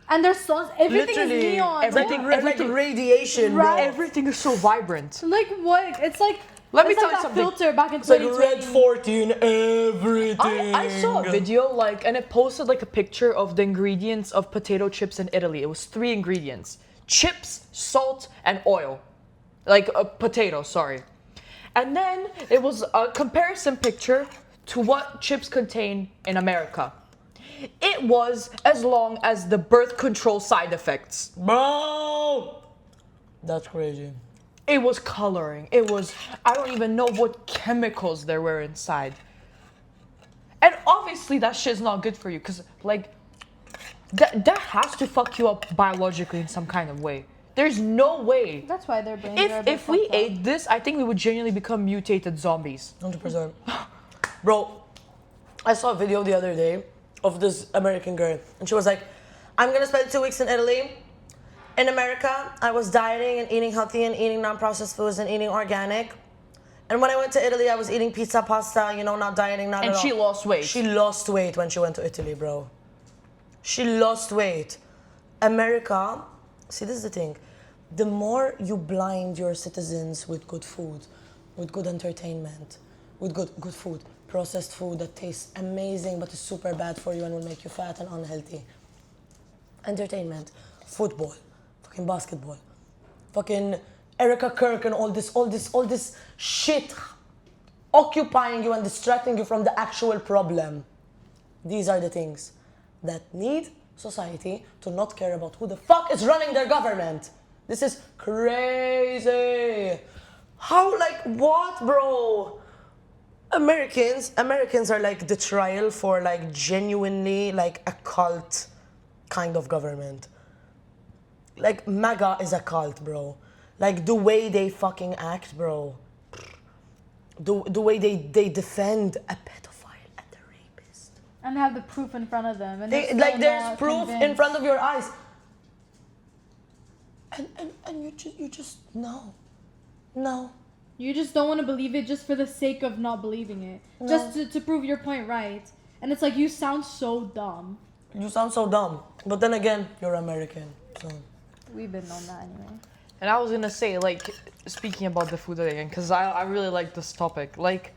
And their sauce, everything is Literally, neon. everything- What? Like radiation, Right. bro. Everything is so vibrant. Like what? It's like Let me it's tell like you that something. filter back in It's like 2020. red 40 in everything. I saw a video like, and it posted like a picture of the ingredients of potato chips in Italy. It was 3 ingredients: chips, salt, and oil. Like a potato, sorry. And then it was a comparison picture to what chips contain in America. It was as long as the birth control side effects. Bro! That's crazy. It was coloring. It was, I don't even know what chemicals there were inside. And obviously that shit's not good for you because like that has to fuck you up biologically in some kind of way. There's no way. That's why their brains are a bit If we fucked up. ate this, I think we would genuinely become mutated zombies. 100%. Bro, I saw a video the other day of this American girl, and she was like, I'm gonna spend 2 weeks in Italy. In America, I was dieting and eating healthy and eating non-processed foods and eating organic. And when I went to Italy, I was eating pizza, pasta, you know, not dieting, not And at all. she lost weight. She lost weight when she went to Italy, bro. She lost weight. America, see, this is the thing. The more you blind your citizens with good food, with good entertainment, with good food, processed food that tastes amazing but is super bad for you and will make you fat and unhealthy. Entertainment, football, fucking basketball, fucking Erica Kirk and all this shit occupying you and distracting you from the actual problem. These are the things that need society to not care about who the fuck is running their government. This is crazy. How, like, what, bro? Americans are like the trial for like genuinely like a cult kind of government. Like MAGA is a cult, bro. Like the way they fucking act, bro. The way they defend a pedophile and a rapist. And they have the proof in front of them. And They, they're like still there's not proof in convinced. front of your eyes. And you just no. No. You just don't want to believe it just for the sake of not believing it. No. Just to prove your point right. And it's like, you sound so dumb. You sound so dumb. But then again, you're American. So We've been on that anyway. And I was gonna say, like, speaking about the food again, because I really like this topic. Like,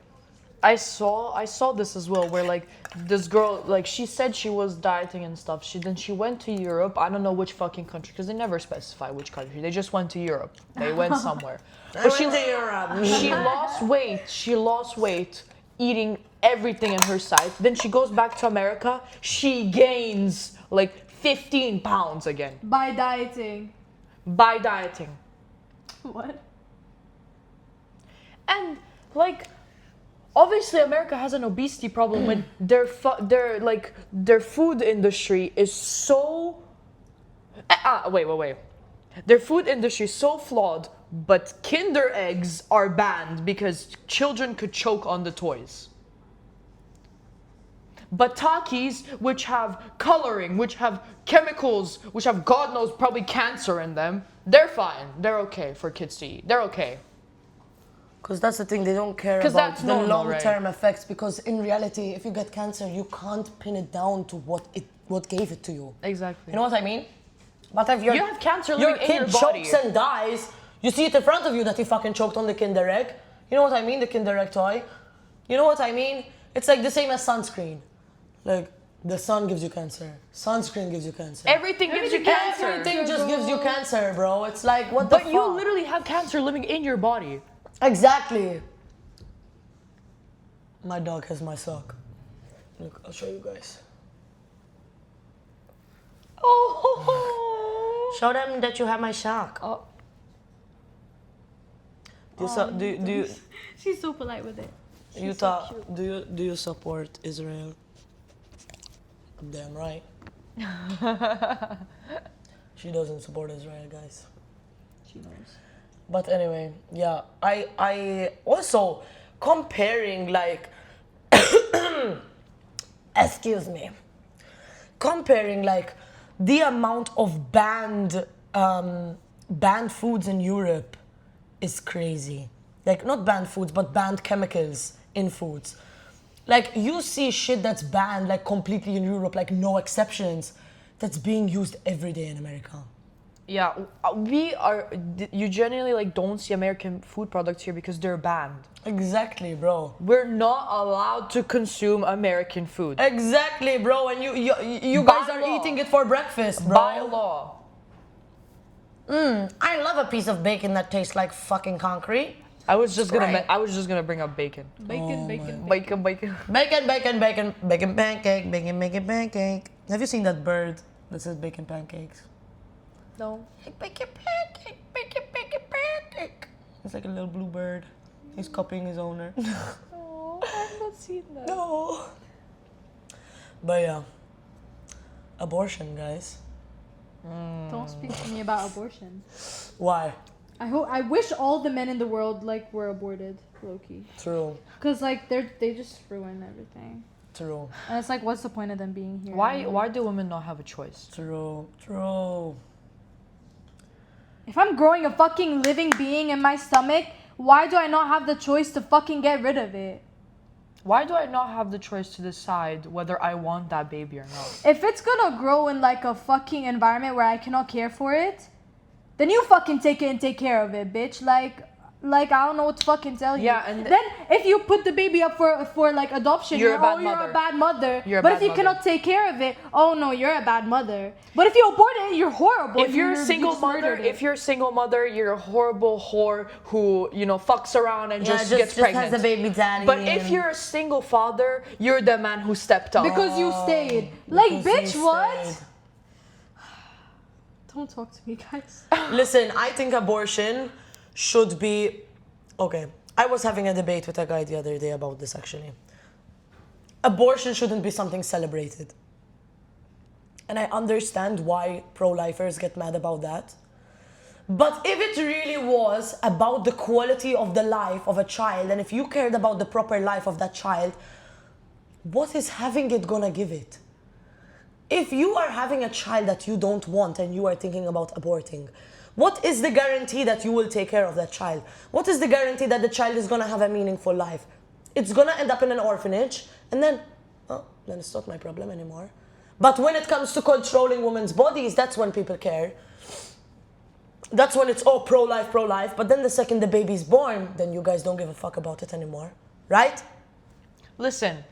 I saw this as well, where like this girl, like she said she was dieting and stuff. She went to Europe. I don't know which fucking country, because they never specify which country. They just went to Europe. They went somewhere. But she lost weight. She lost weight eating everything in her sight. Then she goes back to America. She gains like 15 pounds again By dieting. by dieting. What? And like, obviously, America has an obesity problem when their food industry is so. Wait. Their food industry is so flawed, but Kinder eggs are banned because children could choke on the toys. But Takis, which have coloring, which have chemicals, which have God knows probably cancer in them, they're fine. They're okay for kids to eat. They're okay. because that's the thing, they don't care 'Cause about that's the normal, long-term effects. Because in reality, if you get cancer, you can't pin it down to what gave it to you. Exactly. You know what I mean? But if You have cancer your living in kid your body. chokes and dies, you see it in front of you that he fucking choked on the Kinder egg. You know what I mean? The Kinder egg toy. You know what I mean? It's like the same as sunscreen. Like the sun gives you cancer. Sunscreen gives you cancer. Everything gives you cancer. Everything just gives you cancer, bro. It's like what the But fuck? you literally have cancer living in your body. Exactly. My dog has my sock. Look, I'll show you guys. Oh. Show them that you have my sock. Oh. Do you She's so polite with it. Utah, do you support Israel? Damn right. She doesn't support Israel, guys. She knows. But anyway, yeah, I also comparing like excuse me. Comparing like the amount of banned banned foods in Europe is crazy. Like, not banned foods, but banned chemicals in foods. Like, you see shit that's banned, like, completely in Europe, like, no exceptions, that's being used every day in America. Yeah, you genuinely like don't see American food products here because they're banned. Exactly, bro. We're not allowed to consume American food. Exactly, bro. And you By guys are law. eating it for breakfast, bro. By law. I love a piece of bacon that tastes like fucking concrete. I was just Great. gonna bring up bacon. Bacon, bacon, Bacon, bacon. Bacon, bacon, bacon, bacon pancake, bacon, bacon pancake. Have you seen that bird that says bacon pancakes? No. Bacon pancake, bacon, bacon pancake. It's like a little blue bird. He's copying his owner. Oh, I've not seen that. No. But yeah. Abortion, guys. Don't speak to me about abortion. Why? I wish all the men in the world like were aborted, low-key. True. Cause like they just ruin everything. True. And it's like, what's the point of them being here? Why do women not have a choice? True. True. If I'm growing a fucking living being in my stomach, why do I not have the choice to fucking get rid of it? Why do I not have the choice to decide whether I want that baby or not? If it's gonna grow in like a fucking environment where I cannot care for it, then you fucking take it and take care of it, bitch. Like I don't know what to fucking tell you. Yeah, and then if you put the baby up for like adoption, You're a bad you're mother. a bad mother. You're a but bad if you mother. cannot take care of it, oh no, you're a bad mother. But if you abort it, you're horrible. If you're a You single just mother, murdered it. if you're a single mother, you're a horrible whore who, fucks around and just gets pregnant. has a baby daddy. But if you're a single father, you're the man who stepped up. because you stayed, like Because bitch, you what? stayed. Don't talk to me, guys. Listen, I think abortion should be... Okay, I was having a debate with a guy the other day about this, actually. Abortion shouldn't be something celebrated. And I understand why pro-lifers get mad about that. But if it really was about the quality of the life of a child, and if you cared about the proper life of that child, what is having it gonna give it? If you are having a child that you don't want and you are thinking about aborting, what is the guarantee that you will take care of that child? What is the guarantee that the child is gonna have a meaningful life? It's gonna end up in an orphanage, and then it's not my problem anymore. But when it comes to controlling women's bodies, that's when people care. That's when it's pro-life, pro-life. But then the second the baby's born, then you guys don't give a fuck about it anymore, right? Listen,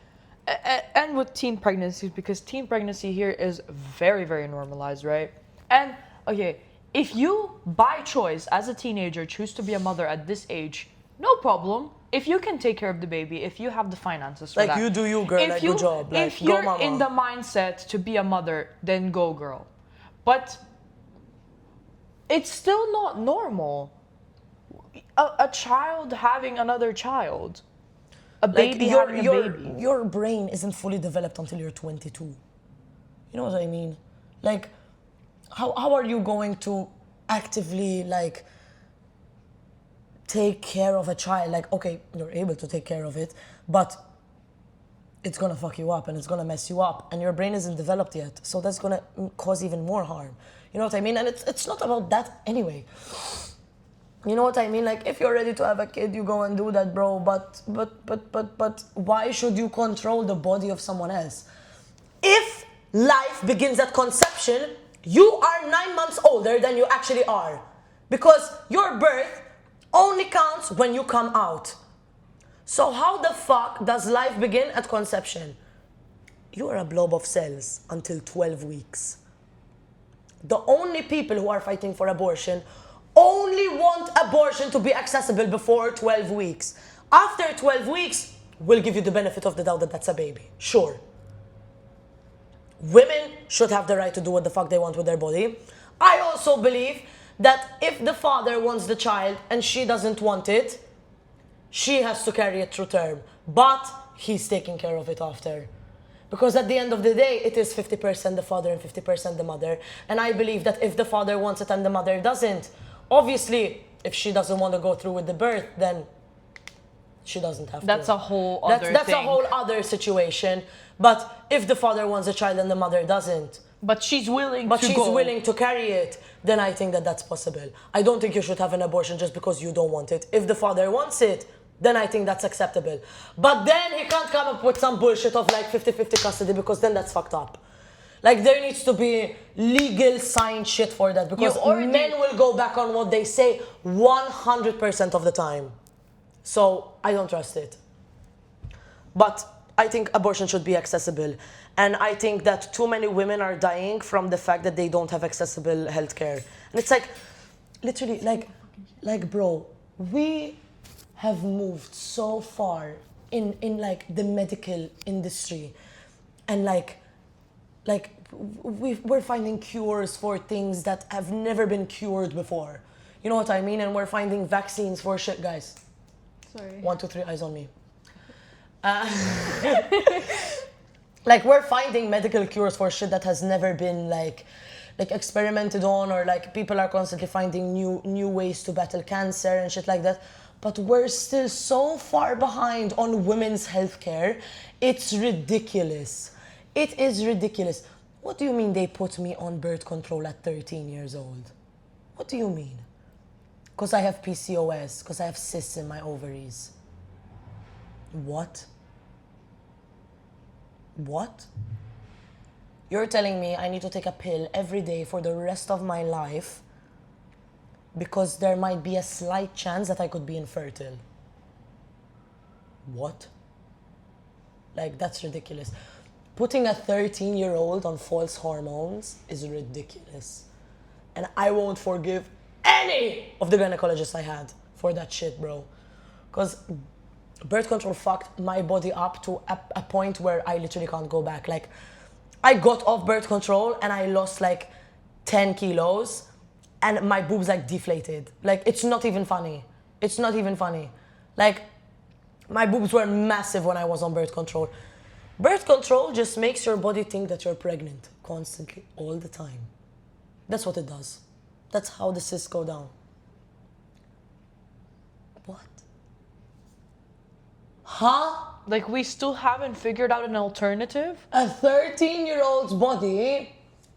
and with teen pregnancies, because teen pregnancy here is very, very normalized, right? And, okay, if you, by choice, as a teenager, choose to be a mother at this age, no problem. If you can take care of the baby, if you have the finances for Like, that. you do you, girl, like, good job. Like, If go, you're mama. in the mindset to be a mother, then go, girl. But it's still not normal. A child having another child. A baby having a baby. Your brain isn't fully developed until you're 22. You know what I mean? Like, how are you going to actively, like, take care of a child? Like, okay, you're able to take care of it, but it's gonna fuck you up and it's gonna mess you up, and your brain isn't developed yet, so that's gonna cause even more harm. You know what I mean? And it's not about that anyway. You know what I mean? Like, if you're ready to have a kid, you go and do that, bro. But why should you control the body of someone else? If life begins at conception, you are 9 months older than you actually are. Because your birth only counts when you come out. So how the fuck does life begin at conception? You are a blob of cells until 12 weeks. The only people who are fighting for abortion only want abortion to be accessible before 12 weeks. After 12 weeks, we'll give you the benefit of the doubt that that's a baby. Sure. Women should have the right to do what the fuck they want with their body. I also believe that if the father wants the child and she doesn't want it, she has to carry it through term. But he's taking care of it after. Because at the end of the day, it is 50% the father and 50% the mother. And I believe that if the father wants it and the mother doesn't, obviously, if she doesn't want to go through with the birth, then she doesn't have That's to. a whole other That's thing. a whole other situation. But if the father wants a child and the mother doesn't, But she's willing but to she's go. willing to carry it, then I think that that's possible. I don't think you should have an abortion just because you don't want it. If the father wants it, then I think that's acceptable. But then he can't come up with some bullshit of like 50-50 custody, because then that's fucked up. Like, there needs to be legal signed shit for that, because men will go back on what they say 100% of the time. So I don't trust it. But I think abortion should be accessible. And I think that too many women are dying from the fact that they don't have accessible healthcare. And it's like, literally, like bro, we have moved so far in like the medical industry. And we're finding cures for things that have never been cured before. You know what I mean? And we're finding vaccines for shit, guys. Sorry. 1, 2, 3, eyes on me. Like, we're finding medical cures for shit that has never been like experimented on, or like people are constantly finding new ways to battle cancer and shit like that. But we're still so far behind on women's healthcare. It's ridiculous. It is ridiculous. What do you mean they put me on birth control at 13 years old? What do you mean? Because I have PCOS, because I have cysts in my ovaries. What? What? You're telling me I need to take a pill every day for the rest of my life because there might be a slight chance that I could be infertile? What? Like, that's ridiculous. Putting a 13-year-old on false hormones is ridiculous. And I won't forgive any of the gynecologists I had for that shit, bro. Because birth control fucked my body up to a point where I literally can't go back. Like, I got off birth control and I lost like 10 kilos and my boobs like deflated. Like, it's not even funny. It's not even funny. Like, my boobs were massive when I was on birth control. Birth control just makes your body think that you're pregnant constantly, all the time. That's what it does. That's how the cysts go down. What? Huh? Like, we still haven't figured out an alternative? A 13-year-old's body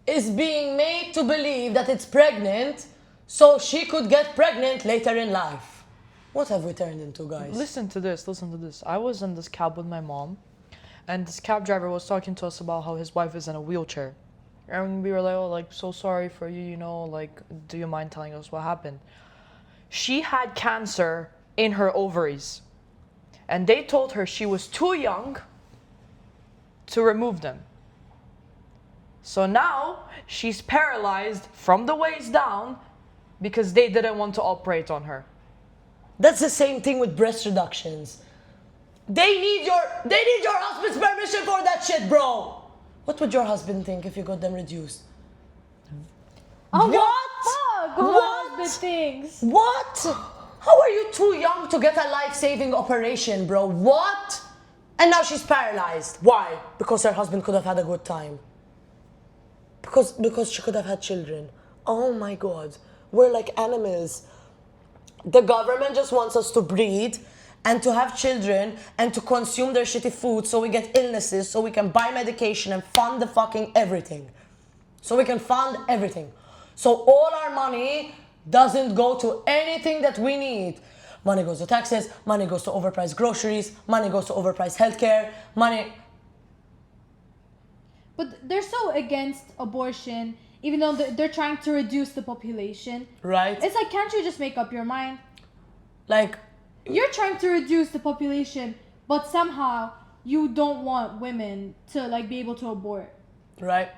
is being made to believe that it's pregnant so she could get pregnant later in life. What have we turned into, guys? Listen to this. I was in this cab with my mom, and this cab driver was talking to us about how his wife is in a wheelchair. And we were like, oh, like, so sorry for you, you know, like, do you mind telling us what happened? She had cancer in her ovaries. And they told her she was too young to remove them. So now she's paralyzed from the waist down because they didn't want to operate on her. That's the same thing with breast reductions. They need your husband's permission for that shit, bro. What would your husband think if you got them reduced? Oh, What? Fuck, What? husband things. What? How are you too young to get a life-saving operation, bro? What? And now she's paralyzed. Why? Because her husband could have had a good time. Because she could have had children. Oh my God. We're like animals. The government just wants us to breed and to have children and to consume their shitty food so we get illnesses, so we can buy medication and fund the fucking everything. So we can fund everything. So all our money doesn't go to anything that we need. Money goes to taxes, money goes to overpriced groceries, money goes to overpriced healthcare, money... But they're so against abortion, even though they're trying to reduce the population. Right? It's like, can't you just make up your mind? Like... You're trying to reduce the population, but somehow you don't want women to like be able to abort. Right?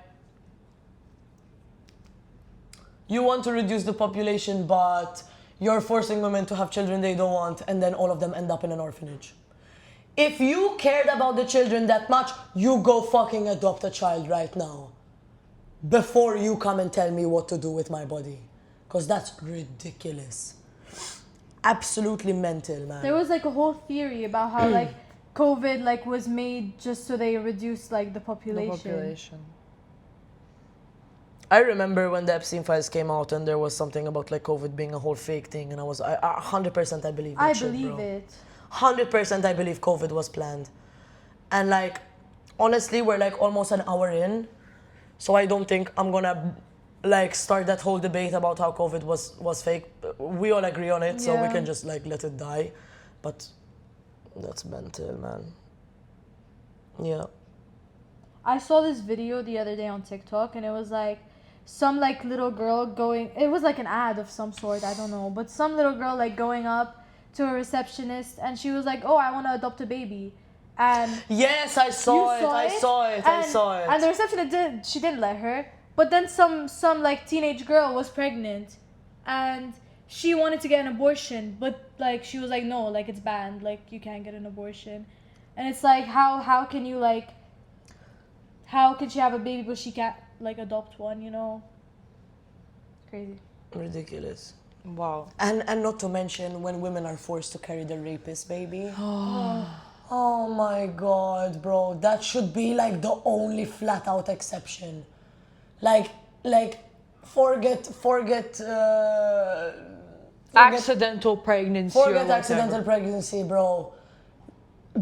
You want to reduce the population, but you're forcing women to have children they don't want, and then all of them end up in an orphanage. If you cared about the children that much, you go fucking adopt a child right now. Before you come and tell me what to do with my body. Because that's ridiculous. Absolutely mental, man. There was like a whole theory about how like COVID like was made just so they reduce like the population. I remember when the Epstein files came out and there was something about like COVID being a whole fake thing, and I 100% I believe that I shit, believe bro. it. 100% I believe COVID was planned. And like, honestly, we're like almost an hour in. So I don't think I'm gonna like start that whole debate about how COVID was fake. We all agree on it, so we Yeah. can just like let it die. But that's mental, man. Yeah. I saw this video the other day on TikTok, and it was like some like little girl going. It was like an ad of some sort, I don't know, but some little girl like going up to a receptionist, and she was like, "Oh, I want to adopt a baby," and Yes, I saw you it. I saw it. I saw it. And the receptionist didn't let her. But then some like teenage girl was pregnant, and she wanted to get an abortion, but like she was like, no, like it's banned, like you can't get an abortion, and it's like how can you like how can she have a baby but she can't like adopt one, you know? Crazy. Ridiculous. Wow. And not to mention when women are forced to carry the rapist baby. Oh my god, bro. That should be like the only flat out exception. Like forget Accidental pregnancy. or forget whatever. accidental pregnancy, bro.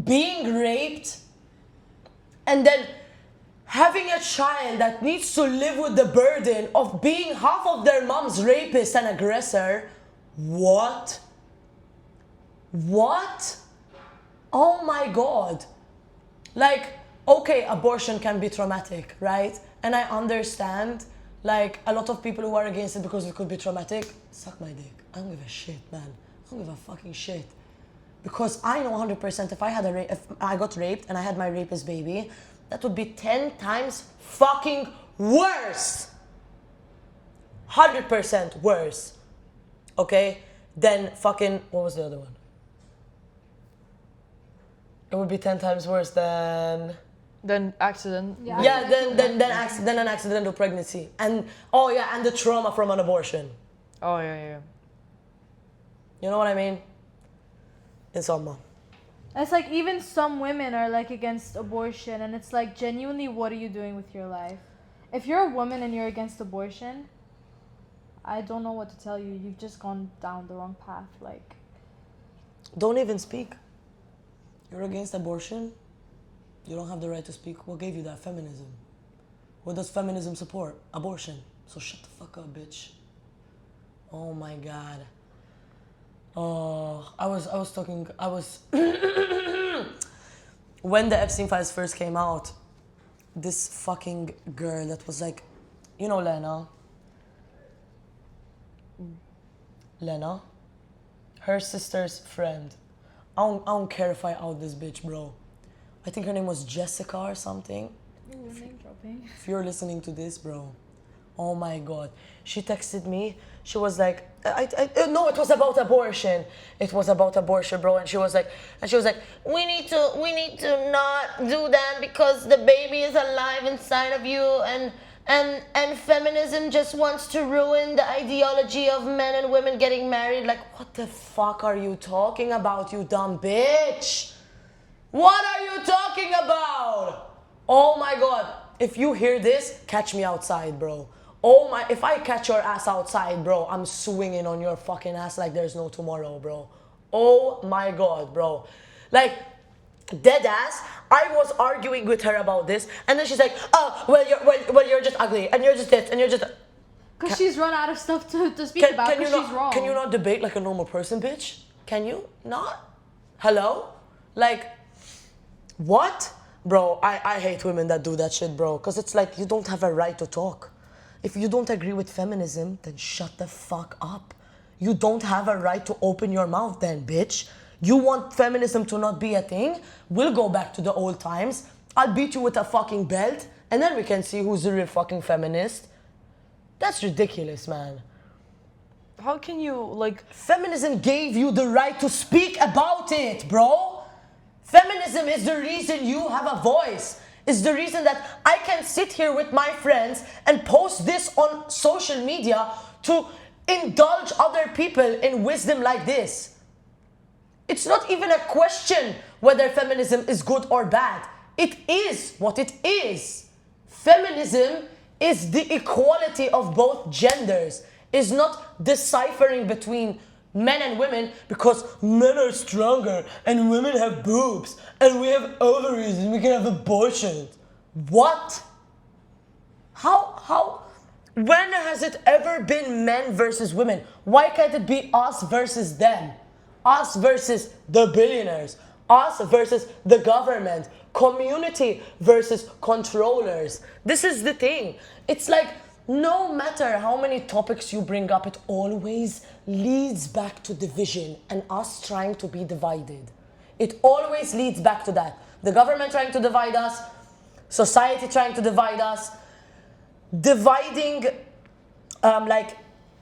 Being raped and then having a child that needs to live with the burden of being half of their mom's rapist and aggressor. What? What? Oh my god. Like, okay, abortion can be traumatic, right? And I understand, like, a lot of people who are against it because it could be traumatic, suck my dick. I don't give a shit, man. I don't give a fucking shit. Because I know 100% if I got raped and I had my rapist baby, that would be 10 times fucking worse. 100% worse. Okay? Then fucking, what was the other one? It would be 10 times worse than... Then accident. Yeah. Yeah, then an accidental pregnancy. And, oh yeah, and the trauma from an abortion. Oh yeah. You know what I mean? Insomma. It's like even some women are like against abortion, and it's like genuinely, what are you doing with your life? If you're a woman and you're against abortion, I don't know what to tell you. You've just gone down the wrong path. Like, Don't even speak. You're against abortion? You don't have the right to speak. What gave you that? Feminism. What does feminism support? Abortion. So shut the fuck up, bitch. Oh my god. Oh, I was when the Epstein files first came out, this fucking girl that was like, you know Lena, her sister's friend. I don't care if I out this bitch, bro. I think her name was Jessica or something. ooh, name dropping. If you're listening to this, bro, oh my god. She texted me. She was like, no, it was about abortion. It was about abortion, bro. And she was like, we need to not do that because the baby is alive inside of you, and feminism just wants to ruin the ideology of men and women getting married. Like, what the fuck are you talking about, you dumb bitch? What are you talking about? Oh my god. If you hear this, catch me outside, bro. Oh my, if I catch your ass outside, bro, I'm swinging on your fucking ass like there's no tomorrow, bro. Oh my god, bro. Like, dead ass, I was arguing with her about this, and then she's like, oh, well, you're just ugly, and you're just this, and you're just... Because she's run out of stuff to speak about, because she's wrong. Can you not debate like a normal person, bitch? Can you not? Hello? Like, what? Bro, I hate women that do that shit, bro. Because it's like, you don't have a right to talk. If you don't agree with feminism, then shut the fuck up. You don't have a right to open your mouth then, bitch. You want feminism to not be a thing? We'll go back to the old times. I'll beat you with a fucking belt, and then we can see who's the real fucking feminist. That's ridiculous, man. How can you like? Feminism gave you the right to speak about it, bro. Feminism is the reason you have a voice. It's the reason that I can sit here with my friends and post this on social media to indulge other people in wisdom like this. It's not even a question whether feminism is good or bad. It is what it is. Feminism is the equality of both genders. It's not deciphering between men and women because men are stronger and women have boobs and we have ovaries and we can have abortions. What? When has it ever been men versus women? Why can't it be us versus them? Us versus the billionaires. Us versus the government. Community versus controllers. This is the thing. It's like, no matter how many topics you bring up, it always leads back to division and us trying to be divided. It always leads back to that. The government trying to divide us, society trying to divide us, dividing, like,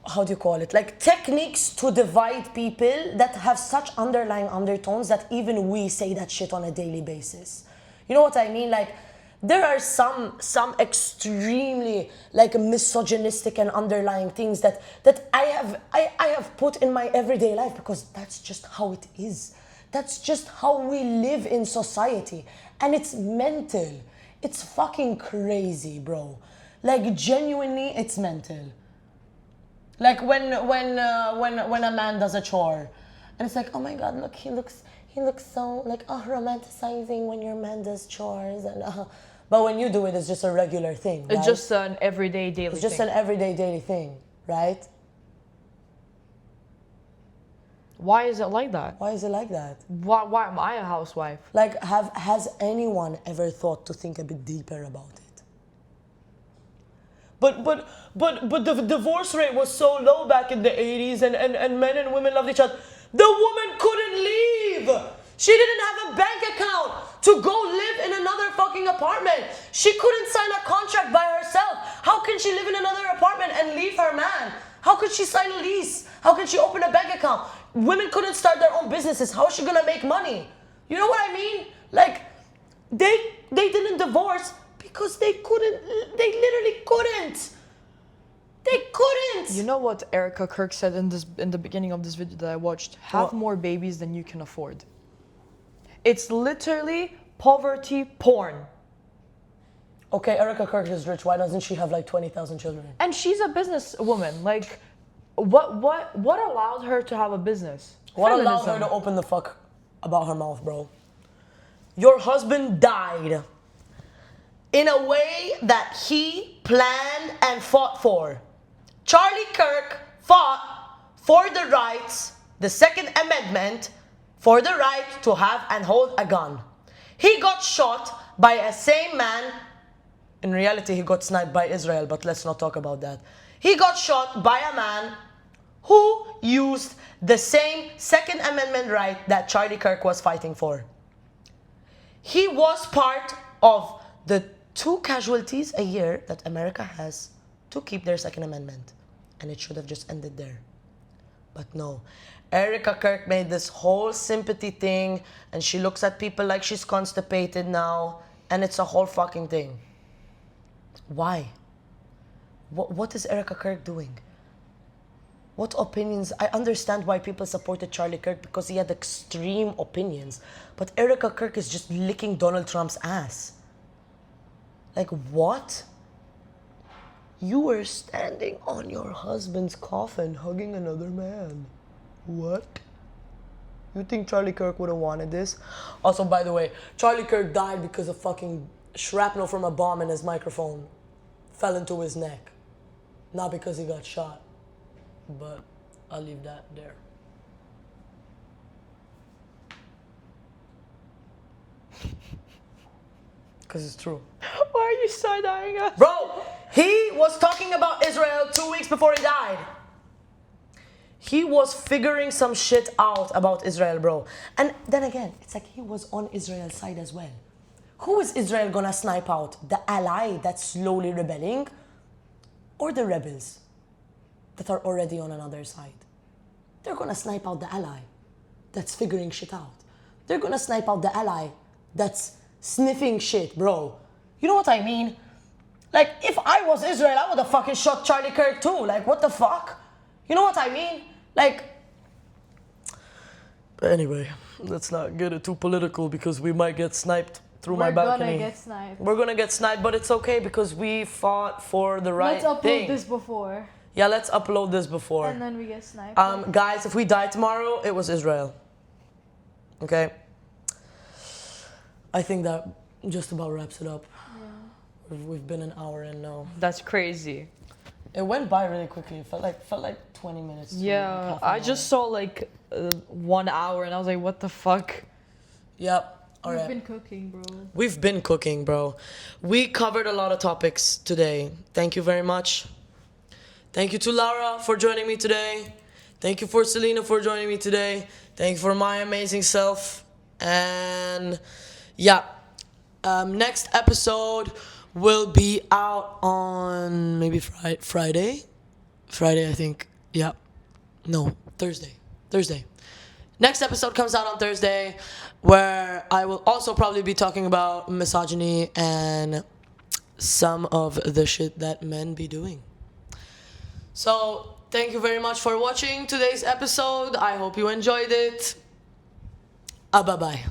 how do you call it? Like techniques to divide people that have such underlying undertones that even we say that shit on a daily basis. You know what I mean? Like, there are some extremely like misogynistic and underlying things that I have put in my everyday life because that's just how it is. That's just how we live in society. And it's mental. It's fucking crazy, bro. Like, genuinely, it's mental. Like when a man does a chore, and it's like, oh my god, look, he looks so like romanticizing when your man does chores, and but when you do it, it's just a regular thing. Right? It's just an everyday daily thing. It's just an everyday daily thing, right? Why is it like that? Why is it like that? Why am I a housewife? Like, has anyone ever thought to think a bit deeper about it? But the divorce rate was so low back in the 80s, and men and women loved each other. The woman couldn't leave. She didn't have a bank account to go live in another fucking apartment. She couldn't sign a contract by herself. How can she live in another apartment and leave her man? How could she sign a lease? How can she open a bank account? Women couldn't start their own businesses. How is she gonna make money? You know what I mean? Like, they didn't divorce because they literally couldn't. They couldn't. You know what Erica Kirk said in the beginning of this video that I watched? Have What? more babies than you can afford. It's literally poverty porn. Okay, Erica Kirk is rich. Why doesn't she have like 20,000 children? And she's a businesswoman. Like, what allowed her to have a business? What allowed her Feminism. to open the fuck about her mouth, bro? Your husband died in a way that he planned and fought for. Charlie Kirk fought for the rights, the Second Amendment, for the right to have and hold a gun. He got shot by a same man. In reality, he got sniped by Israel, but let's not talk about that. He got shot by a man who used the same Second Amendment right that Charlie Kirk was fighting for. He was part of the 2 casualties a year that America has to keep their Second Amendment. And it should have just ended there. But no. Erica Kirk made this whole sympathy thing, and she looks at people like she's constipated now, and it's a whole fucking thing. Why? What is Erica Kirk doing? What opinions? I understand why people supported Charlie Kirk because he had extreme opinions. But Erica Kirk is just licking Donald Trump's ass. Like, what? You were standing on your husband's coffin hugging another man. What? You think Charlie Kirk would have wanted this? Also, by the way, Charlie Kirk died because of fucking shrapnel from a bomb in his microphone fell into his neck. Not because he got shot. But I'll leave that there. Because it's true. Why are you side-eyeing us? Bro, he was talking about Israel 2 weeks before he died. He was figuring some shit out about Israel, bro. And then again, it's like he was on Israel's side as well. Who is Israel gonna snipe out? The ally that's slowly rebelling? Or the rebels that are already on another side? They're gonna snipe out the ally that's figuring shit out. They're gonna snipe out the ally that's sniffing shit, bro. You know what I mean? Like, if I was Israel, I would have fucking shot Charlie Kirk too. Like, what the fuck? You know what I mean? Like... But anyway, let's not get it too political because we might get sniped through my balcony. We're gonna get sniped. We're gonna get sniped, but it's okay because we fought for the right Let's upload thing. this before. Yeah, let's upload this before. And then we get sniped. Guys, if we die tomorrow, it was Israel. Okay? I think that just about wraps it up. We've been an hour in now. That's crazy. It went by really quickly. It felt like 20 minutes. to like Yeah, half an I hour. just saw like 1 hour and I was like, what the fuck? Yep. All We've right. been cooking, bro. We've been cooking, bro. We covered a lot of topics today. Thank you very much. Thank you to Laura for joining me today. Thank you for Selena for joining me today. Thank you for my amazing self. And yeah, next episode will be out on maybe Friday. Friday, I think. Yeah. No, Thursday. Next episode comes out on Thursday, where I will also probably be talking about misogyny and some of the shit that men be doing. So, thank you very much for watching today's episode. I hope you enjoyed it. Bye-bye. Bye.